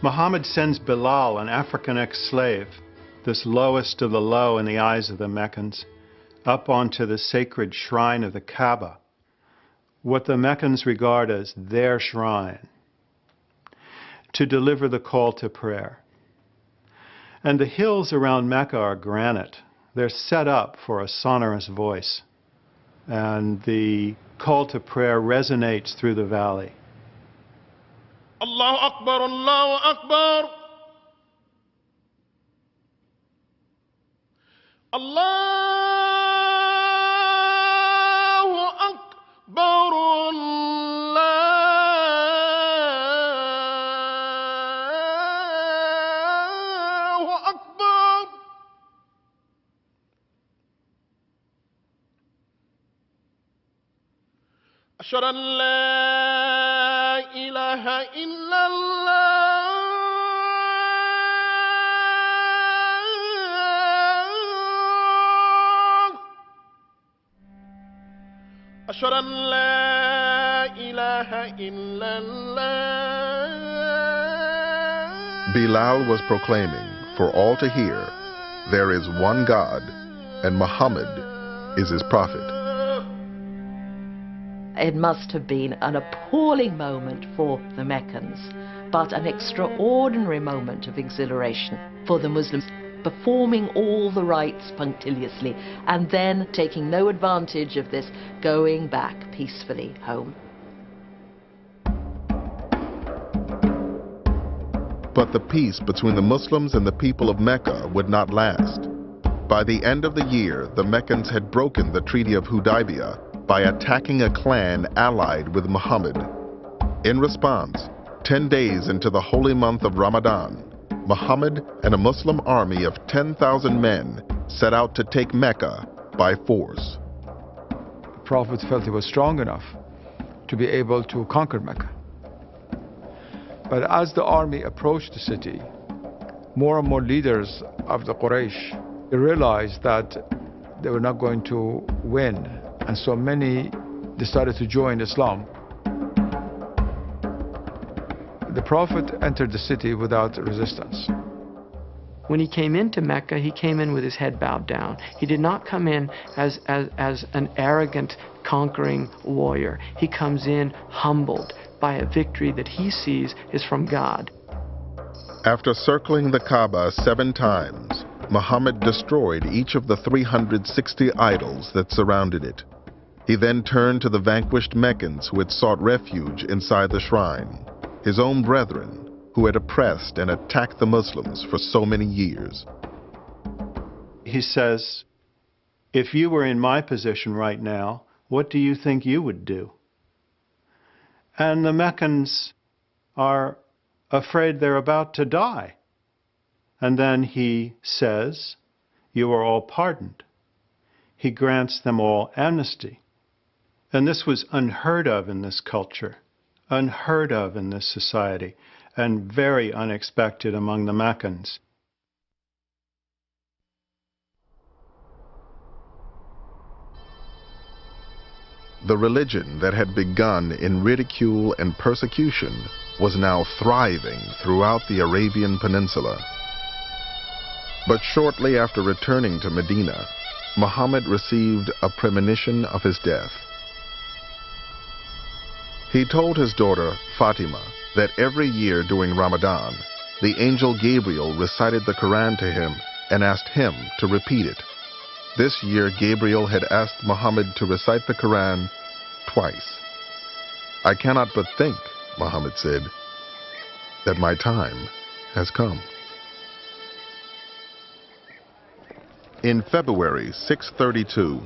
Muhammad sends Bilal, an African ex-slave, this lowest of the low in the eyes of the Meccans, up onto the sacred shrine of the Kaaba, what the Meccans regard as their shrine, to deliver the call to prayer. And the hills around Mecca are granite. They're set up for a sonorous voice. And the call to prayer resonates through the valley. Allahu Akbar, Allahu Akbar. Allahu Akbar, Allahu Akbar. Ashhadu an la ilaha illallah. أشهد أن لا إله إلا الله. Bilal was proclaiming for all to hear, there is one God, and Muhammad is his prophet. It must have been an appalling moment for the Meccans, but an extraordinary moment of exhilaration for the Muslims, performing all the rites punctiliously and then taking no advantage of this, going back peacefully home. But the peace between the Muslims and the people of Mecca would not last. By the end of the year, the Meccans had broken the Treaty of Hudaybiyah by attacking a clan allied with Muhammad. In response, 10 days into the holy month of Ramadan, Muhammad and a Muslim army of 10,000 men set out to take Mecca by force. The Prophet felt he was strong enough to be able to conquer Mecca. But as the army approached the city, more and more leaders of the Quraysh realized that they were not going to win, and so many decided to join Islam. The Prophet entered the city without resistance. When he came into Mecca, he came in with his head bowed down. He did not come in as an arrogant, conquering warrior. He comes in humbled by a victory that he sees is from God. After circling the Kaaba 7 times, Muhammad destroyed each of the 360 idols that surrounded it. He then turned to the vanquished Meccans who had sought refuge inside the shrine, his own brethren who had oppressed and attacked the Muslims for so many years. He says, if you were in my position right now, what do you think you would do? And the Meccans are afraid they're about to die. And then he says, you are all pardoned. he grants them all amnesty. And this was unheard of in this culture, unheard of in this society, and very unexpected among the Meccans. The religion that had begun in ridicule and persecution was now thriving throughout the Arabian Peninsula. But shortly after returning to Medina, Muhammad received a premonition of his death. He told his daughter, Fatima, that every year during Ramadan, the angel Gabriel recited the Quran to him and asked him to repeat it. This year, Gabriel had asked Muhammad to recite the Quran twice. "I cannot but think," Muhammad said, "that my time has come." In February 632,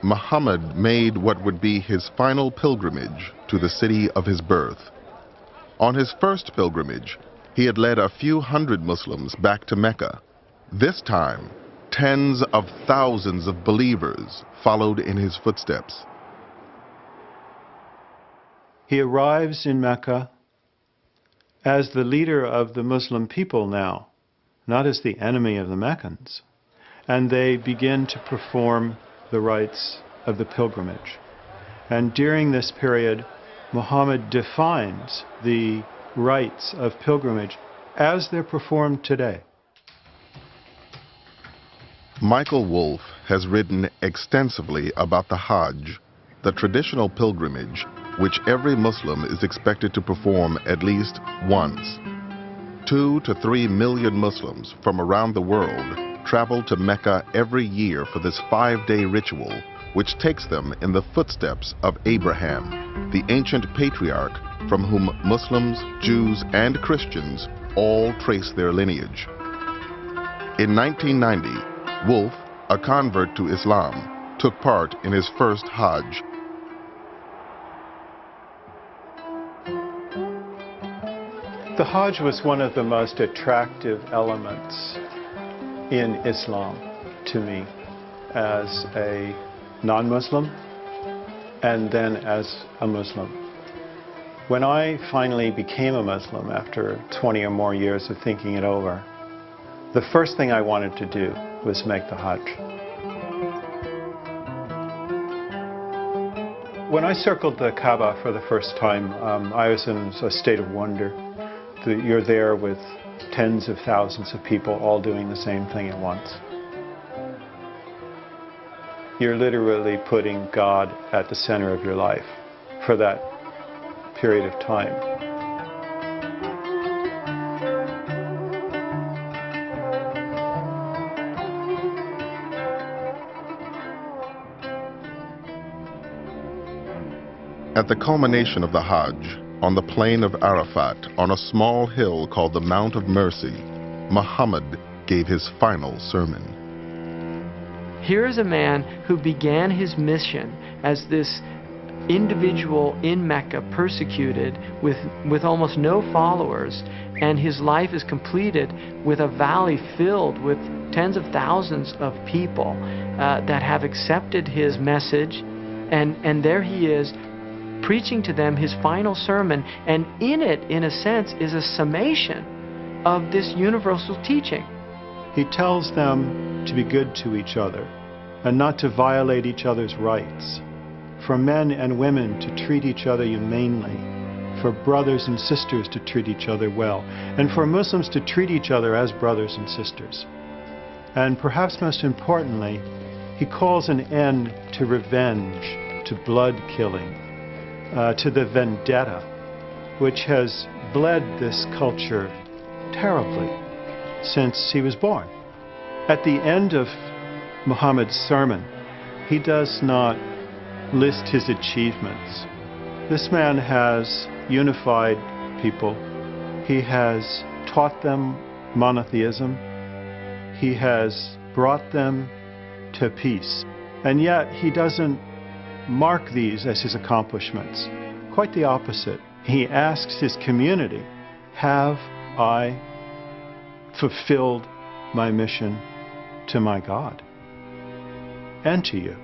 Muhammad made what would be his final pilgrimage to the city of his birth. On his first pilgrimage, he had led a few hundred Muslims back to Mecca. This time, tens of thousands of believers followed in his footsteps. He arrives in Mecca as the leader of the Muslim people now, not as the enemy of the Meccans. And they begin to perform the rites of the pilgrimage. And during this period, Muhammad defines the rites of pilgrimage as they're performed today. Michael Wolff has written extensively about the Hajj, the traditional pilgrimage which every Muslim is expected to perform at least once. 2 to 3 million Muslims from around the world travel to Mecca every year for this 5-day ritual, which takes them in the footsteps of Abraham, the ancient patriarch from whom Muslims, Jews, and Christians all trace their lineage. In 1990, Wolff, a convert to Islam, took part in his first Hajj. The Hajj was one of the most attractive elements in Islam to me as a non-Muslim and then as a Muslim. When I finally became a Muslim after 20 or more years of thinking it over, the first thing I wanted to do was make the Hajj. When I circled the Kaaba for the first time, I was in a state of wonder. You're there with tens of thousands of people all doing the same thing at once. You're literally putting God at the center of your life for that period of time. At the culmination of the Hajj, on the plain of Arafat, on a small hill called the Mount of Mercy, Muhammad gave his final sermon. Here is a man who began his mission as this individual in Mecca, persecuted with almost no followers, and his life is completed with a valley filled with tens of thousands of people that have accepted his message, and there he is preaching to them his final sermon, and in it, in a sense, is a summation of this universal teaching. He tells them to be good to each other and not to violate each other's rights, for men and women to treat each other humanely, for brothers and sisters to treat each other well, and for Muslims to treat each other as brothers and sisters. And perhaps most importantly, he calls an end to revenge, to blood killing, to the vendetta, which has bled this culture terribly since he was born. At the end of Muhammad's sermon, he does not list his achievements. This man has unified people. He has taught them monotheism. He has brought them to peace. And yet he doesn't mark these as his accomplishments. Quite the opposite. He asks his community, have I fulfilled my mission to my God? and to you.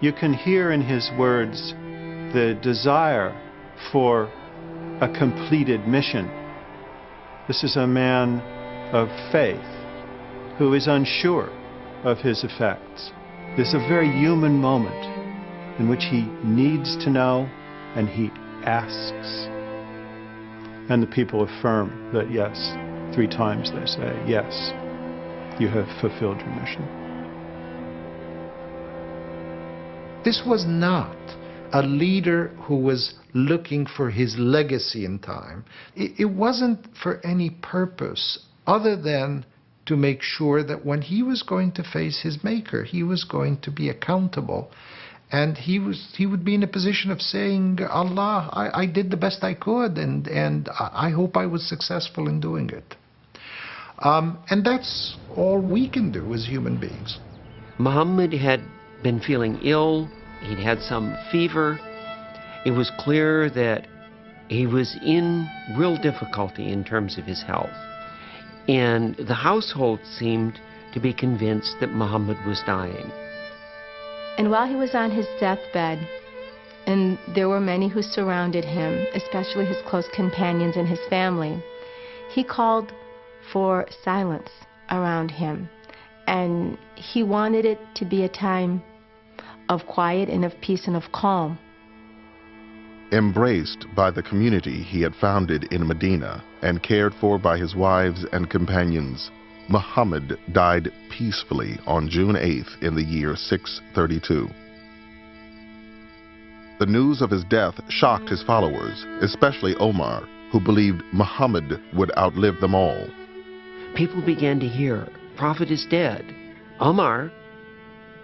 You can hear in his words the desire for a completed mission. This is a man of faith who is unsure of his effects. This is a very human moment in which he needs to know and he asks. And the people affirm that yes, 3 times they say, yes, you have fulfilled your mission. This was not a leader who was looking for his legacy in time. It wasn't for any purpose other than to make sure that when he was going to face his Maker, he was going to be accountable. And he would be in a position of saying, Allah, I did the best I could, and I hope I was successful in doing it. And that's all we can do as human beings. Muhammad had been feeling ill. He'd had some fever. It was clear that he was in real difficulty in terms of his health. And the household seemed to be convinced that Muhammad was dying. And while he was on his deathbed, and there were many who surrounded him, especially his close companions and his family, he called for silence around him. And he wanted it to be a time of quiet and of peace and of calm. Embraced by the community he had founded in Medina and cared for by his wives and companions, Muhammad died peacefully on June 8th in the year 632. The news of his death shocked his followers, especially Omar, who believed Muhammad would outlive them all. People began to hear, Prophet is dead. Omar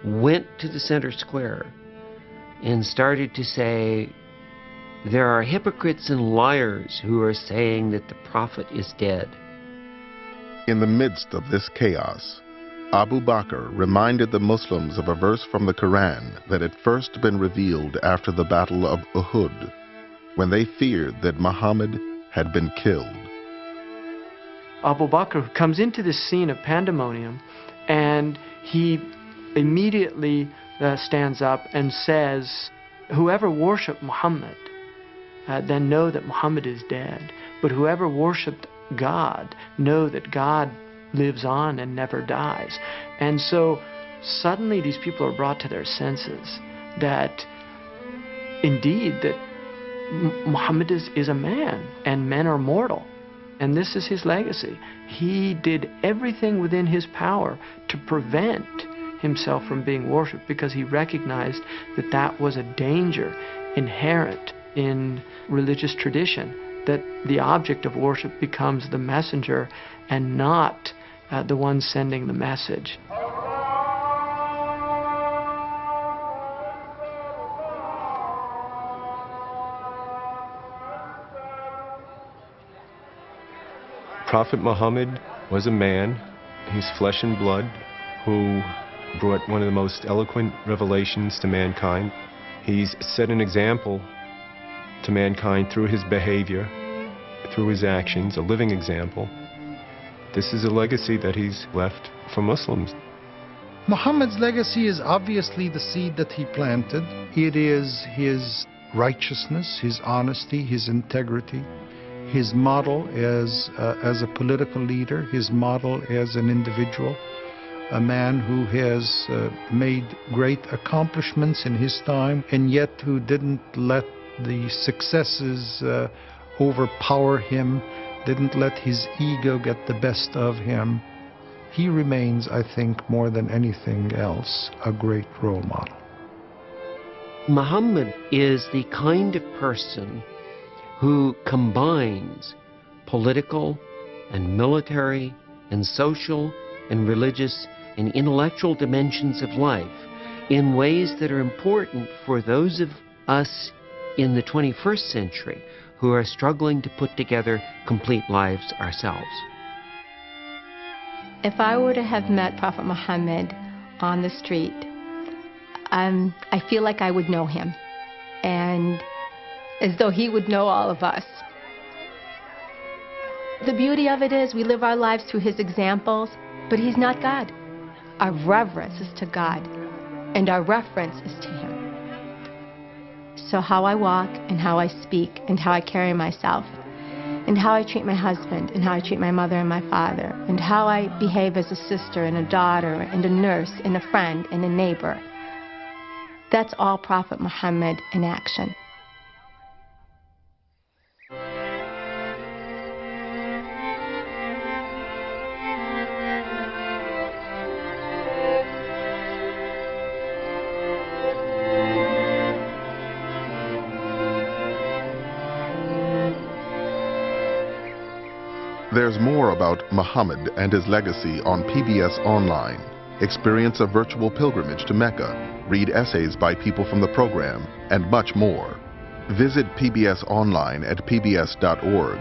went to the center square and started to say, there are hypocrites and liars who are saying that the Prophet is dead. In the midst of this chaos, Abu Bakr reminded the Muslims of a verse from the Quran that had first been revealed after the Battle of Uhud, when they feared that Muhammad had been killed. Abu Bakr comes into this scene of pandemonium, and he immediately stands up and says, whoever worshipped Muhammad, then know that Muhammad is dead. But whoever worshipped God, know that God lives on and never dies. And so suddenly these people are brought to their senses that indeed that Muhammad is a man, and men are mortal. And this is his legacy. He did everything within his power to prevent himself from being worshipped, because he recognized that that was a danger inherent in religious tradition, that the object of worship becomes the messenger and not the one sending the message. Prophet Muhammad was a man, he's flesh and blood, who brought one of the most eloquent revelations to mankind. He's set an example to mankind through his behavior, through his actions, a living example. This is a legacy that he's left for Muslims. Muhammad's legacy is obviously the seed that he planted. It is his righteousness, his honesty, his integrity, his model as a political leader, his model as an individual, a man who has made great accomplishments in his time, and yet who didn't let the successes overpower him, didn't let his ego get the best of him. He remains, I think, more than anything else, a great role model. Muhammad is the kind of person who combines political and military and social and religious and intellectual dimensions of life in ways that are important for those of us in the 21st century who are struggling to put together complete lives ourselves. If I were to have met Prophet Muhammad on the street, I feel like I would know him, and as though he would know all of us. The beauty of it is we live our lives through his examples, but he's not God. Our reverence is to God. and our reference is to him. So how I walk and how I speak and how I carry myself and how I treat my husband and how I treat my mother and my father and how I behave as a sister and a daughter and a nurse and a friend and a neighbor, that's all Prophet Muhammad in action. There's more about Muhammad and his legacy on PBS Online. Experience a virtual pilgrimage to Mecca, read essays by people from the program, and much more. Visit PBS Online at pbs.org.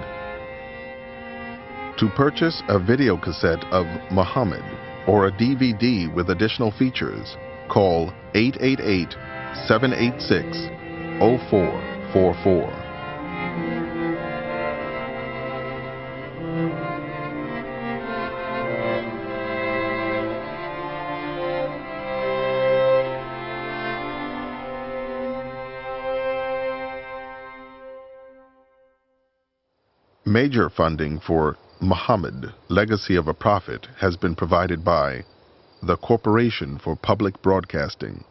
To purchase a video cassette of Muhammad or a DVD with additional features, call 888-786-0444. Major funding for Muhammad, Legacy of a Prophet, has been provided by the Corporation for Public Broadcasting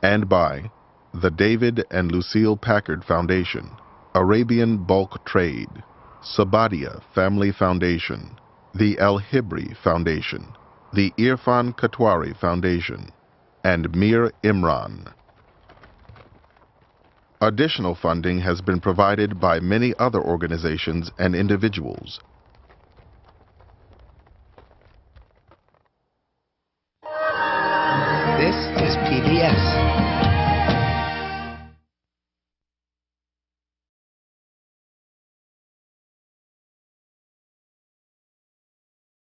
and by the David and Lucille Packard Foundation, Arabian Bulk Trade, Sabadia Family Foundation, the El Hibri Foundation, the Irfan Katwari Foundation, and Mir Imran. Additional funding has been provided by many other organizations and individuals. This is PBS.